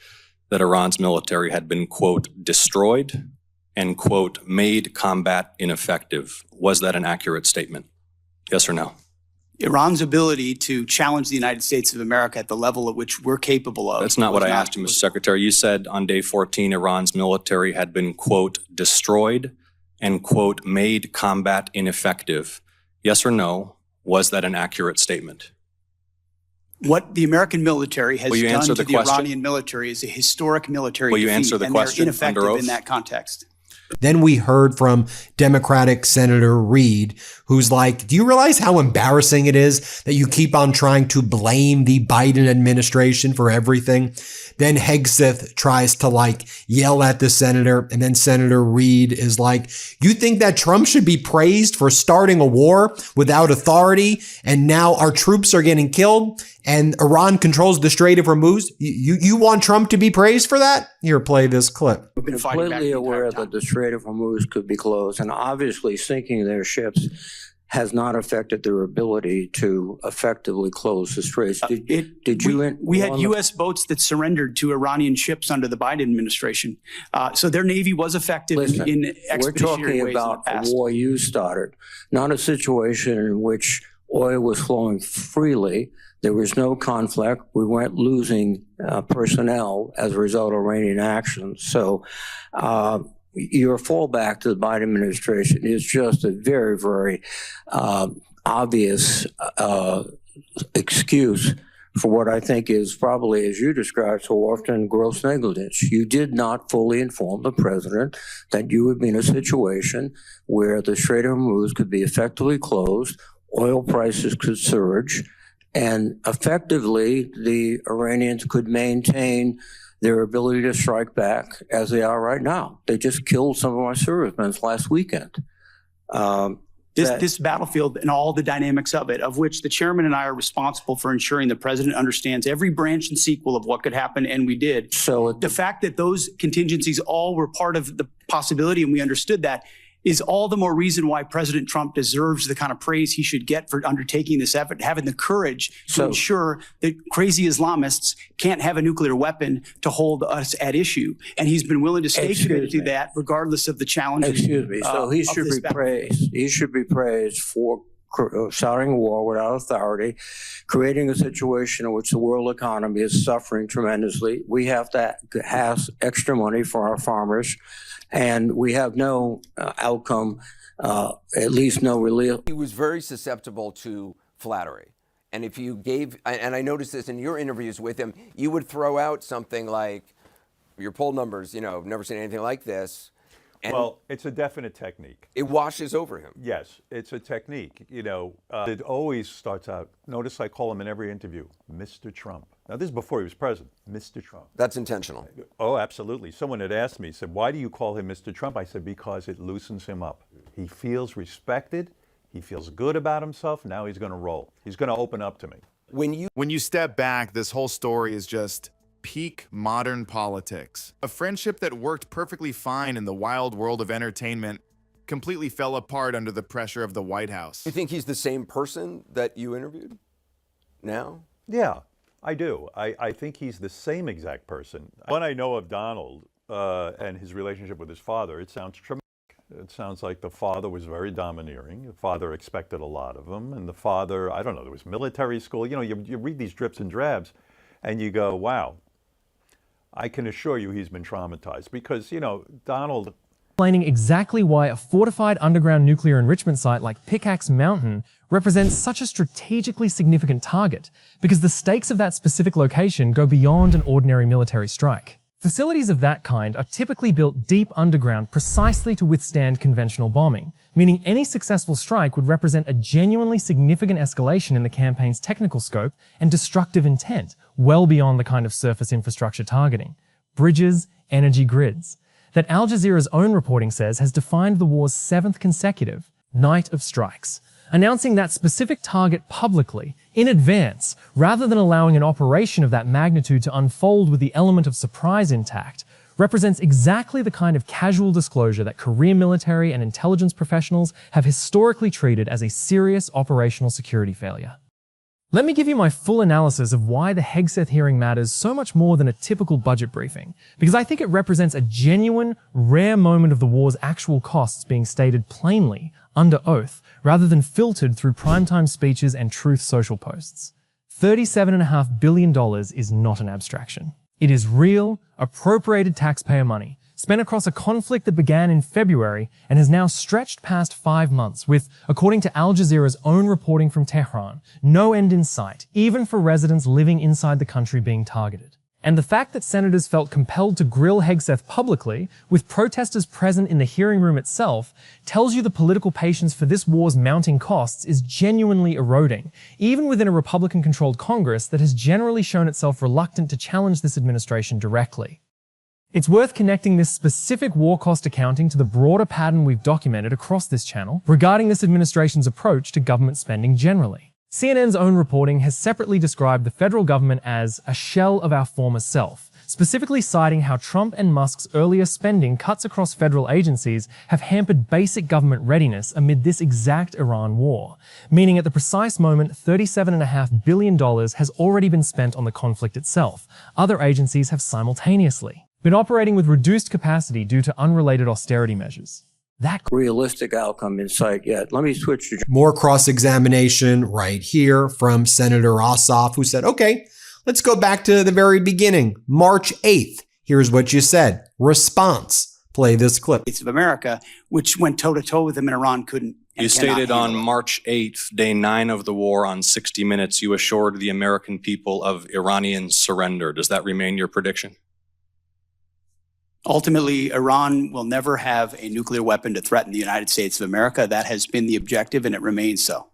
that Iran's military had been, quote, destroyed and, quote, made combat ineffective. Was that an accurate statement? Yes or no? Iran's ability to challenge the United States of America at the level at which we're capable of. That's not what I asked you, Mr. Secretary. You said on day 14, Iran's military had been, quote, destroyed and, quote, made combat ineffective. Yes or no? Was that an accurate statement? What the American military has done to the question? Iranian military is a historic military Will you defeat, answer the and question they're ineffective under oath? in that context. Then we heard from Democratic Senator Reid, who's like, do you realize how embarrassing it is that you keep on trying to blame the Biden administration for everything? Then Hegseth tries to yell at the senator, and then Senator Reid is like, you think that Trump should be praised for starting a war without authority, and now our troops are getting killed, and Iran controls the Strait of Hormuz? You want Trump to be praised for that? Here, play this clip. We're completely aware that the Strait of Hormuz could be closed, and obviously sinking their ships has not affected their ability to effectively close the straits. We had U.S. boats that surrendered to Iranian ships under the Biden administration. So their Navy was effective in expeditionary ways. We're talking about a war you started, not a situation in which oil was flowing freely. There was no conflict. We weren't losing personnel as a result of Iranian actions. So your fallback to the Biden administration is just a very, very obvious excuse for what I think is probably, as you described so often, gross negligence. You did not fully inform the president that you would be in a situation where the Strait of Hormuz could be effectively closed, oil prices could surge, and effectively the Iranians could maintain their ability to strike back as they are right now. They just killed some of my servicemen last weekend. This battlefield and all the dynamics of it, of which the chairman and I are responsible for ensuring the president understands every branch and sequel of what could happen, and we did. So the fact that those contingencies all were part of the possibility, and we understood that, is all the more reason why President Trump deserves the kind of praise he should get for undertaking this effort, having the courage to ensure that crazy Islamists can't have a nuclear weapon to hold us at issue. And he's been willing to stay committed to that regardless of the challenges. Excuse me. So he should be praised. He should be praised for starting a war without authority, creating a situation in which the world economy is suffering tremendously. We have to have extra money for our farmers, and we have no outcome, at least no relief. He was very susceptible to flattery. And if you gave, and I noticed this in your interviews with him, you would throw out something like, your poll numbers, I've never seen anything like this. And well, it's a definite technique. It washes over him. Yes, it's a technique. It always starts out, notice I call him in every interview, Mr. Trump. Now, this is before he was president, Mr. Trump. That's intentional. Oh, absolutely. Someone had asked me, said, why do you call him Mr. Trump? I said, because it loosens him up. He feels respected. He feels good about himself. Now he's going to roll. He's going to open up to me. When you step back, this whole story is just peak modern politics. A friendship that worked perfectly fine in the wild world of entertainment completely fell apart under the pressure of the White House. You think he's the same person that you interviewed now? Yeah, I do. I think he's the same exact person. When I know of Donald and his relationship with his father, it sounds traumatic. It sounds like the father was very domineering. The father expected a lot of him. And the father, I don't know, there was military school. You read these drips and drabs and you go, wow. I can assure you he's been traumatized because, Donald... Explaining exactly why a fortified underground nuclear enrichment site like Pickaxe Mountain represents such a strategically significant target, because the stakes of that specific location go beyond an ordinary military strike. Facilities of that kind are typically built deep underground precisely to withstand conventional bombing, meaning any successful strike would represent a genuinely significant escalation in the campaign's technical scope and destructive intent, well beyond the kind of surface infrastructure targeting. Bridges, energy grids. That Al Jazeera's own reporting says has defined the war's 7th consecutive night of strikes, announcing that specific target publicly, in advance, rather than allowing an operation of that magnitude to unfold with the element of surprise intact, represents exactly the kind of casual disclosure that career military and intelligence professionals have historically treated as a serious operational security failure. Let me give you my full analysis of why the Hegseth hearing matters so much more than a typical budget briefing, because I think it represents a genuine, rare moment of the war's actual costs being stated plainly, under oath, rather than filtered through primetime speeches and truth social posts. $37.5 billion is not an abstraction. It is real, appropriated taxpayer money, spent across a conflict that began in February and has now stretched past 5 months with, according to Al Jazeera's own reporting from Tehran, no end in sight, even for residents living inside the country being targeted. And the fact that senators felt compelled to grill Hegseth publicly, with protesters present in the hearing room itself, tells you the political patience for this war's mounting costs is genuinely eroding, even within a Republican-controlled Congress that has generally shown itself reluctant to challenge this administration directly. It's worth connecting this specific war cost accounting to the broader pattern we've documented across this channel regarding this administration's approach to government spending generally. CNN's own reporting has separately described the federal government as a shell of our former self, specifically citing how Trump and Musk's earlier spending cuts across federal agencies have hampered basic government readiness amid this exact Iran war, meaning at the precise moment $37.5 billion has already been spent on the conflict itself. Other agencies have simultaneously been operating with reduced capacity due to unrelated austerity measures. That realistic outcome in sight yet. Let me switch to more cross-examination right here from Senator Ossoff, who said, okay, let's go back to the very beginning. March 8th. Here's what you said. Response. Play this clip. States of America, which went toe-to-toe with them in Iran, couldn't. You stated on March 8th, day 9 of the war, on 60 Minutes, you assured the American people of Iranian surrender. Does that remain your prediction? Ultimately, Iran will never have a nuclear weapon to threaten the United States of America. That has been the objective, and it remains so.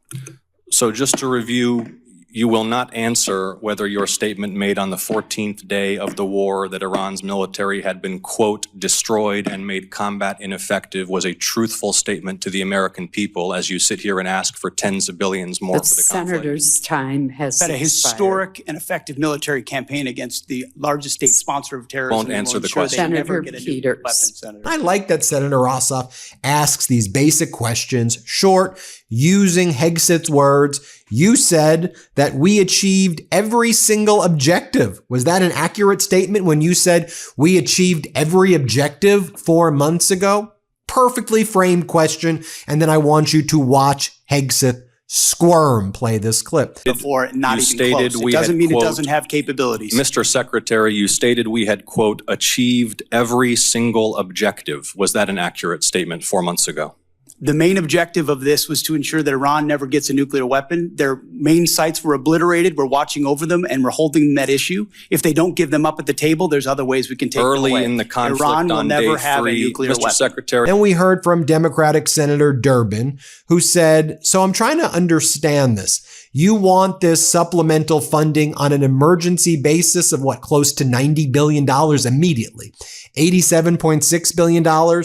So just to review, you will not answer whether your statement made on the 14th day of the war that Iran's military had been, quote, destroyed and made combat ineffective was a truthful statement to the American people as you sit here and ask for tens of billions more for the conflict. Senator's time has Had a historic and effective military campaign against the largest state sponsor of terrorism. Won't answer the question. Senator Peters. I like that Senator Ossoff asks these basic questions, short, using Hegseth's words. You said that we achieved every single objective. Was that an accurate statement when you said we achieved every objective 4 months ago? Perfectly framed question. And then I want you to watch Hegseth squirm. Play this clip. Before, not even close. It doesn't mean it doesn't have capabilities. Mr. Secretary, you stated we had, quote, achieved every single objective. Was that an accurate statement 4 months ago? The main objective of this was to ensure that Iran never gets a nuclear weapon. Their main sites were obliterated. We're watching over them, and we're holding that issue. If they don't give them up at the table, there's other ways we can take them away. Early in the conflict Iran will on never day have 3, a nuclear Mr. weapon. Secretary. Then we heard from Democratic Senator Durbin, who said, so I'm trying to understand this. You want this supplemental funding on an emergency basis of what, close to $90 billion immediately, $87.6 billion.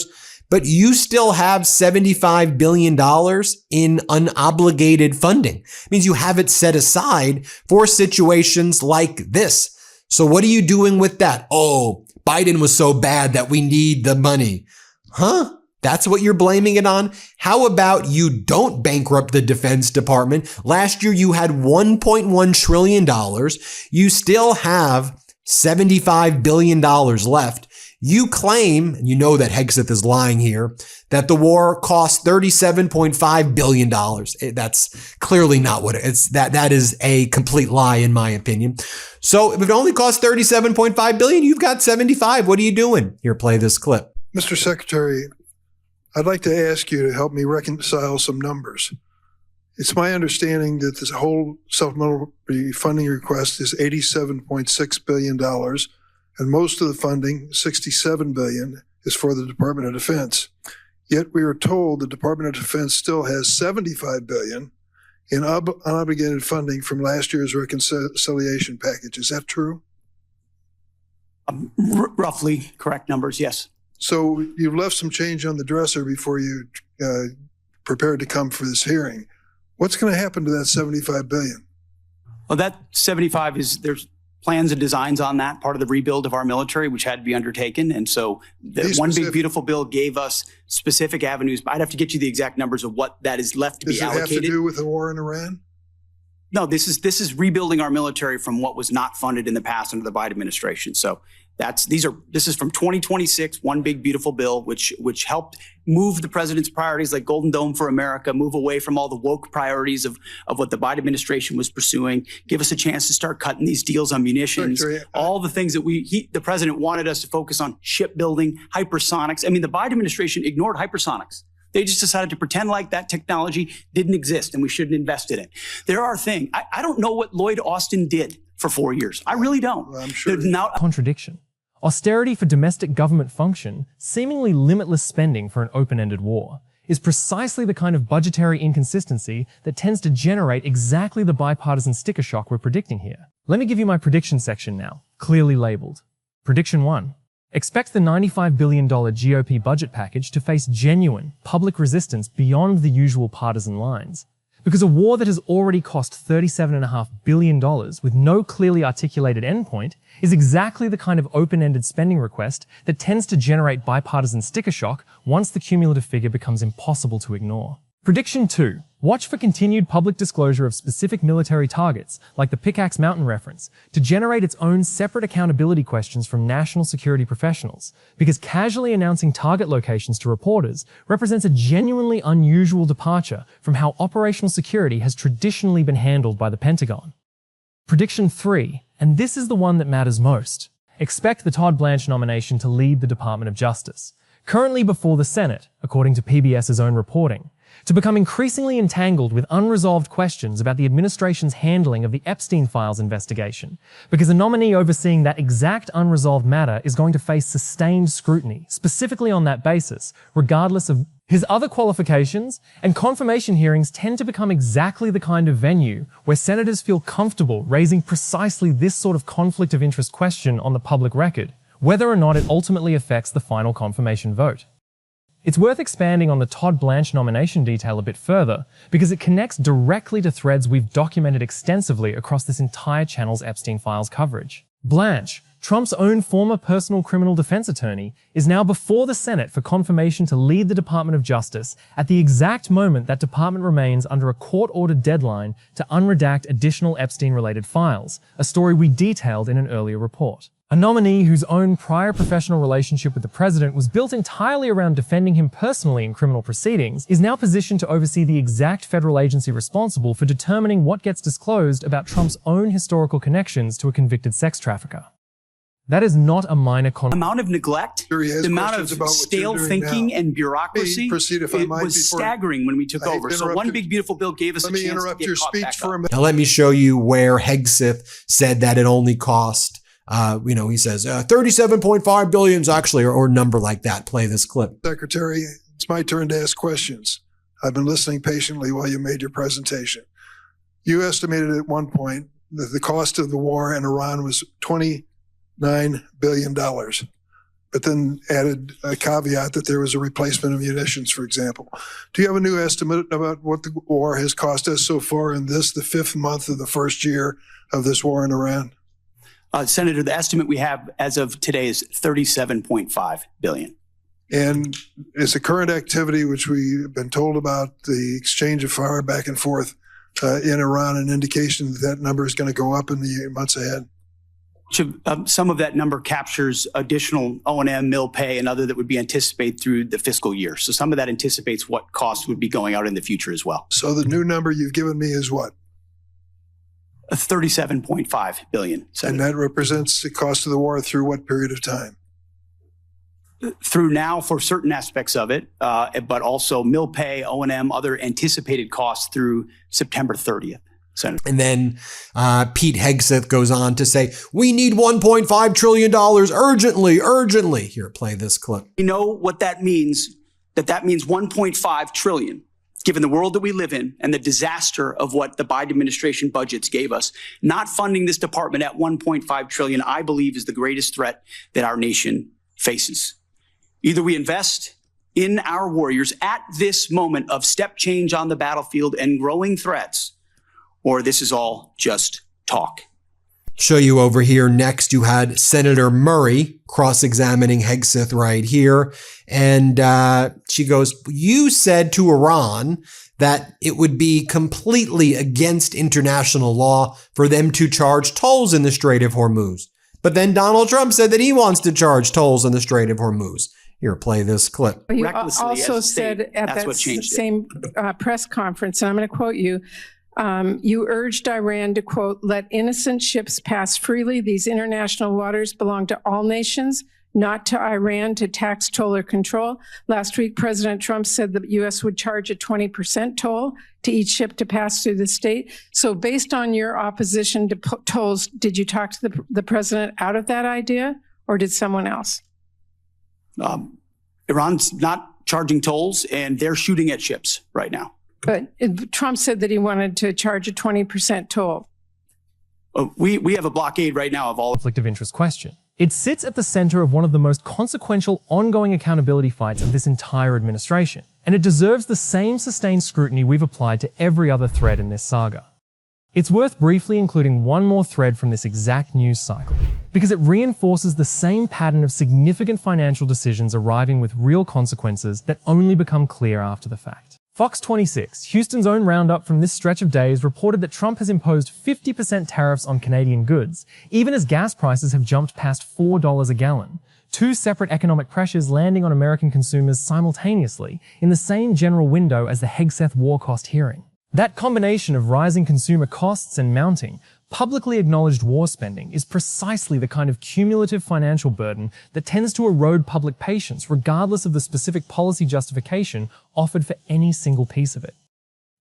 But you still have $75 billion in unobligated funding. It means you have it set aside for situations like this. So what are you doing with that? Oh, Biden was so bad that we need the money. Huh? That's what you're blaming it on? How about you don't bankrupt the Defense Department? Last year you had $1.1 trillion. You still have $75 billion left. You claim, and you know that Hegseth is lying here, that the war cost $37.5 billion. That's clearly not what it's. That is a complete lie, in my opinion. So if it only costs $37.5 billion, you've got 75. What are you doing? Here, play this clip. Mr. Secretary, I'd like to ask you to help me reconcile some numbers. It's my understanding that this whole supplemental funding request is $87.6 billion. And most of the funding, $67 billion, is for the Department of Defense. Yet we are told the Department of Defense still has $75 billion in unobligated funding from last year's reconciliation package. Is that true? Roughly correct numbers, yes. So you've left some change on the dresser before you prepared to come for this hearing. What's going to happen to that $75 billion? Well, that 75 is, there's plans and designs on that, part of the rebuild of our military, which had to be undertaken. And so the One Big Beautiful Bill gave us specific avenues. I'd have to get you the exact numbers of what that is left to be allocated. Does it have to do with the war in Iran? No, this is rebuilding our military from what was not funded in the past under the Biden administration. So this is from 2026, One Big Beautiful Bill, which helped move the president's priorities like Golden Dome for America, move away from all the woke priorities of what the Biden administration was pursuing, give us a chance to start cutting these deals on munitions, all the things that the president wanted us to focus on: shipbuilding, hypersonics. I mean, the Biden administration ignored hypersonics. They just decided to pretend like that technology didn't exist and we shouldn't invest in it. There are things. I don't know what Lloyd Austin did for 4 years. I really don't. Well, I'm sure. Contradiction. Austerity for domestic government function, seemingly limitless spending for an open-ended war, is precisely the kind of budgetary inconsistency that tends to generate exactly the bipartisan sticker shock we're predicting here. Let me give you my prediction section now, clearly labeled. Prediction 1. Expect the $95 billion GOP budget package to face genuine public resistance beyond the usual partisan lines. Because a war that has already cost $37.5 billion with no clearly articulated endpoint is exactly the kind of open-ended spending request that tends to generate bipartisan sticker shock once the cumulative figure becomes impossible to ignore. Prediction 2. Watch for continued public disclosure of specific military targets, like the Pickaxe Mountain reference, to generate its own separate accountability questions from national security professionals, because casually announcing target locations to reporters represents a genuinely unusual departure from how operational security has traditionally been handled by the Pentagon. Prediction 3, and this is the one that matters most. Expect the Todd Blanche nomination to lead the Department of Justice, currently before the Senate, according to PBS's own reporting, to become increasingly entangled with unresolved questions about the administration's handling of the Epstein Files investigation, because a nominee overseeing that exact unresolved matter is going to face sustained scrutiny, specifically on that basis, regardless of his other qualifications, and confirmation hearings tend to become exactly the kind of venue where senators feel comfortable raising precisely this sort of conflict of interest question on the public record, whether or not it ultimately affects the final confirmation vote. It's worth expanding on the Todd Blanche nomination detail a bit further because it connects directly to threads we've documented extensively across this entire channel's Epstein Files coverage. Blanche, Trump's own former personal criminal defense attorney, is now before the Senate for confirmation to lead the Department of Justice at the exact moment that department remains under a court-ordered deadline to unredact additional Epstein-related files, a story we detailed in an earlier report. A nominee whose own prior professional relationship with the president was built entirely around defending him personally in criminal proceedings is now positioned to oversee the exact federal agency responsible for determining what gets disclosed about Trump's own historical connections to a convicted sex trafficker. That is not a minor amount of neglect, the amount of stale thinking now. and bureaucracy. Proceed if I might, was staggering when we took over. So one big beautiful bill gave us a chance to get caught back up. Let me interrupt your speech for a minute. Now let me show you where Hegseth said that it only cost he says 37.5 billion actually, or number like that. Play this clip. Secretary, it's my turn to ask questions. I've been listening patiently while you made your presentation. You estimated at one point that the cost of the war in Iran was $29 billion, but then added a caveat that there was a replacement of munitions, for example. Do you have a new estimate about what the war has cost us so far in the fifth month of the first year of this war in Iran? Senator, the estimate we have as of today is $37.5 billion. And is the current activity, which we've been told about, the exchange of fire back and forth in Iran, an indication that that number is going to go up in the months ahead? Some of that number captures additional O&M, mill pay, and other that would be anticipated through the fiscal year. So some of that anticipates what costs would be going out in the future as well. So the new number you've given me is what? $37.5 billion. And that represents the cost of the war through what period of time? Through now for certain aspects of it, but also mill pay, O&M, other anticipated costs through September 30th. Senator. And then Pete Hegseth goes on to say, we need $1.5 trillion urgently. Here, play this clip. You know what that means? That means $1.5 trillion. Given the world that we live in and the disaster of what the Biden administration budgets gave us, not funding this department at $1.5 trillion, I believe, is the greatest threat that our nation faces. Either we invest in our warriors at this moment of step change on the battlefield and growing threats, or this is all just talk. Show you over here next, you had Senator Murray cross-examining Hegseth right here. And she goes, you said to Iran that it would be completely against international law for them to charge tolls in the Strait of Hormuz. But then Donald Trump said that he wants to charge tolls in the Strait of Hormuz. Here, play this clip. You also said at that same press conference, and I'm going to quote you, you urged Iran to, quote, let innocent ships pass freely. These international waters belong to all nations. not to Iran to tax, toll, or control. Last week, President Trump said the U.S. would charge a 20% toll to each ship to pass through the state. So based on your opposition to tolls, did you talk to the president out of that idea, or did someone else? Iran's not charging tolls, and they're shooting at ships right now. But Trump said that he wanted to charge a 20% toll. We have a blockade right now of all conflict of interest question. It sits at the center of one of the most consequential ongoing accountability fights of this entire administration, and it deserves the same sustained scrutiny we've applied to every other thread in this saga. It's worth briefly including one more thread from this exact news cycle, because it reinforces the same pattern of significant financial decisions arriving with real consequences that only become clear after the fact. Fox 26, Houston's own roundup from this stretch of days, reported that Trump has imposed 50% tariffs on Canadian goods, even as gas prices have jumped past $4 a gallon. Two separate economic pressures landing on American consumers simultaneously in the same general window as the Hegseth war cost hearing. That combination of rising consumer costs and mounting, publicly acknowledged war spending is precisely the kind of cumulative financial burden that tends to erode public patience regardless of the specific policy justification offered for any single piece of it.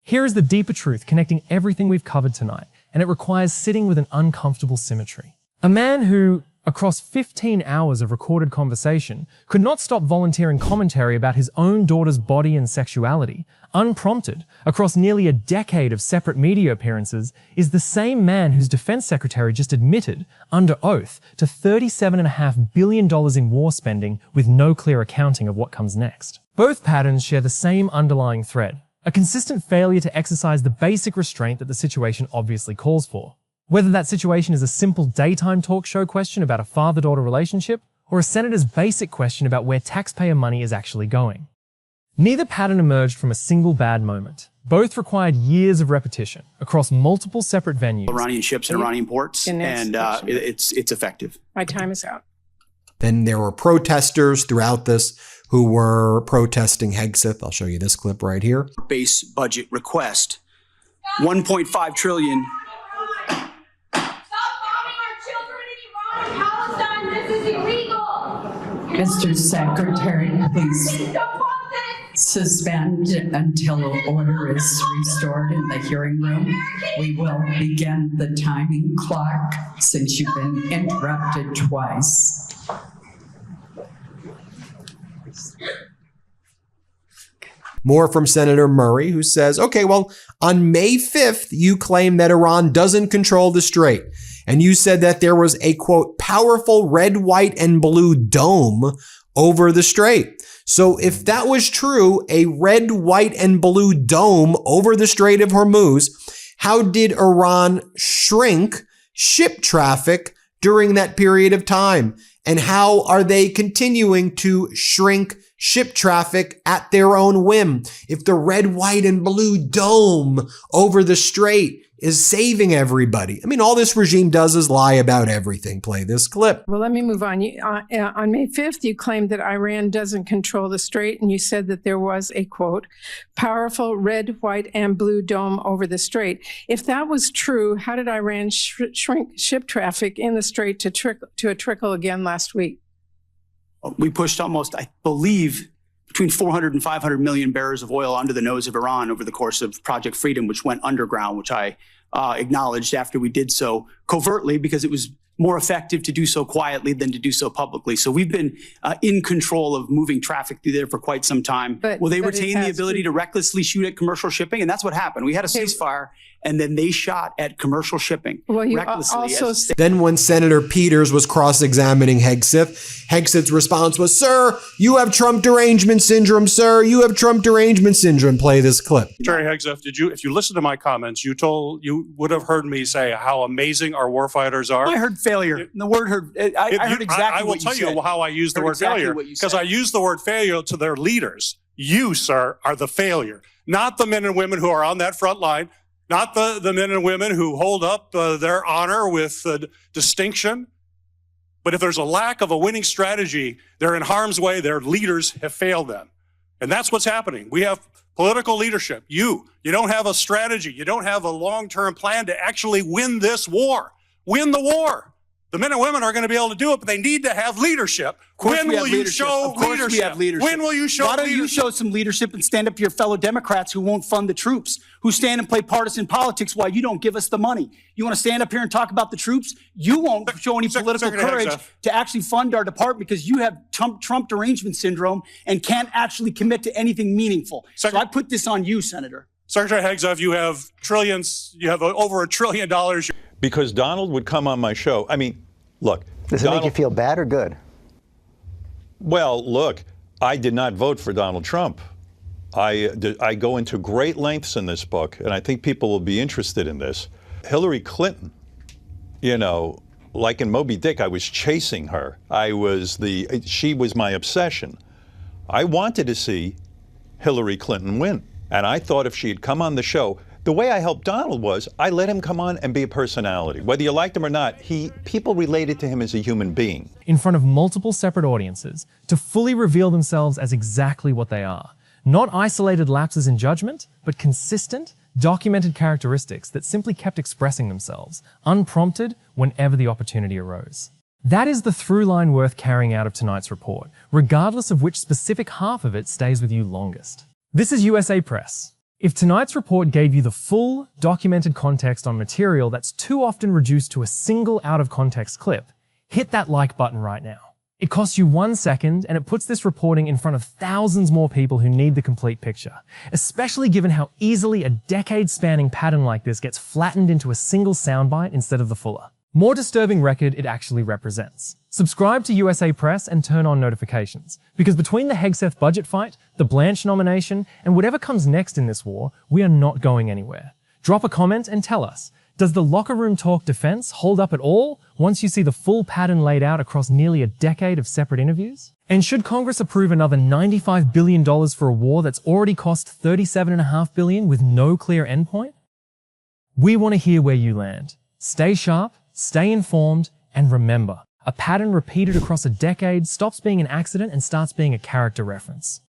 Here is the deeper truth connecting everything we've covered tonight, and it requires sitting with an uncomfortable symmetry. A man who, across 15 hours of recorded conversation, could not stop volunteering commentary about his own daughter's body and sexuality, unprompted, across nearly a decade of separate media appearances, is the same man whose defense secretary just admitted, under oath, to $37.5 billion in war spending with no clear accounting of what comes next. Both patterns share the same underlying thread, a consistent failure to exercise the basic restraint that the situation obviously calls for. Whether that situation is a simple daytime talk show question about a father-daughter relationship, or a senator's basic question about where taxpayer money is actually going. Neither pattern emerged from a single bad moment. Both required years of repetition across multiple separate venues. Iranian ships and Iranian ports, and it's effective. My time is out. Then there were protesters throughout this who were protesting Hegseth. I'll show you this clip right here. Base budget request, 1.5 trillion. Mr. Secretary, please suspend until order is restored in the hearing room. We will begin the timing clock since you've been interrupted twice. More from Senator Murray, who says, okay, well, on May 5th, you claim that Iran doesn't control the strait. And you said that there was a, quote, powerful red, white, and blue dome over the strait. So if that was true, a red, white, and blue dome over the Strait of Hormuz, how did Iran shrink ship traffic during that period of time? And how are they continuing to shrink ship traffic at their own whim? If the red, white, and blue dome over the strait is saving everybody. I mean, all this regime does is lie about everything. Play this clip. Well, let me move on. On May 5th, you claimed that Iran doesn't control the strait, and you said that there was a, quote, powerful red, white, and blue dome over the strait. If that was true, how did Iran shrink ship traffic in the strait to a trickle again last week? We pushed almost, I believe, between 400 and 500 million barrels of oil under the nose of Iran over the course of Project Freedom, which went underground, which I acknowledged after we did so covertly because it was more effective to do so quietly than to do so publicly. So we've been in control of moving traffic through there for quite some time. Will they retain the ability to recklessly shoot at commercial shipping? And that's what happened. We had a ceasefire, and then they shot at commercial shipping recklessly. Then when Senator Peters was cross-examining Hegseth, Hegseth's response was, sir, you have Trump derangement syndrome, sir. You have Trump derangement syndrome. Play this clip. Secretary Hegseth, if you listen to my comments, you would have heard me say how amazing our warfighters are. I heard failure. The word heard, I heard exactly I will tell you how I use the word failure, because I use the word failure to their leaders. You, sir, are the failure, not the men and women who are on that front line, not the men and women who hold up their honor with distinction. But if there's a lack of a winning strategy, they're in harm's way. Their leaders have failed them. And that's what's happening. We have political leadership. You don't have a strategy. You don't have a long-term plan to actually win this war. Win the war. The men and women are going to be able to do it, but they need to have leadership. When will you show leadership? When will you show leadership? Why don't you show some leadership and stand up to your fellow Democrats who won't fund the troops, who stand and play partisan politics while you don't give us the money? You want to stand up here and talk about the troops? You won't show any political courage to actually fund our department because you have Trump derangement syndrome and can't actually commit to anything meaningful. So I put this on you, Senator. Secretary Hegseth, you have trillions, you have over $1 trillion. Because Donald would come on my show. I mean, look. Does it make you feel bad or good? Well, look, I did not vote for Donald Trump. I go into great lengths in this book, and I think people will be interested in this. Hillary Clinton, you know, like in Moby Dick, I was chasing her. She was my obsession. I wanted to see Hillary Clinton win. And I thought if she had come on the show, the way I helped Donald was I let him come on and be a personality. Whether you liked him or not, people related to him as a human being. In front of multiple separate audiences to fully reveal themselves as exactly what they are. Not isolated lapses in judgment, but consistent, documented characteristics that simply kept expressing themselves, unprompted whenever the opportunity arose. That is the through line worth carrying out of tonight's report, regardless of which specific half of it stays with you longest. This is USA Press. If tonight's report gave you the full, documented context on material that's too often reduced to a single out-of-context clip, hit that like button right now. It costs you 1 second, and it puts this reporting in front of thousands more people who need the complete picture, especially given how easily a decade-spanning pattern like this gets flattened into a single soundbite instead of the fuller. More disturbing record it actually represents. Subscribe to USA Press and turn on notifications, because between the Hegseth budget fight, the Blanche nomination, and whatever comes next in this war, we are not going anywhere. Drop a comment and tell us, does the locker room talk defense hold up at all once you see the full pattern laid out across nearly a decade of separate interviews? And should Congress approve another $95 billion for a war that's already cost $37.5 billion with no clear endpoint? We want to hear where you land. Stay sharp, stay informed, and remember, a pattern repeated across a decade stops being an accident and starts being a character reference.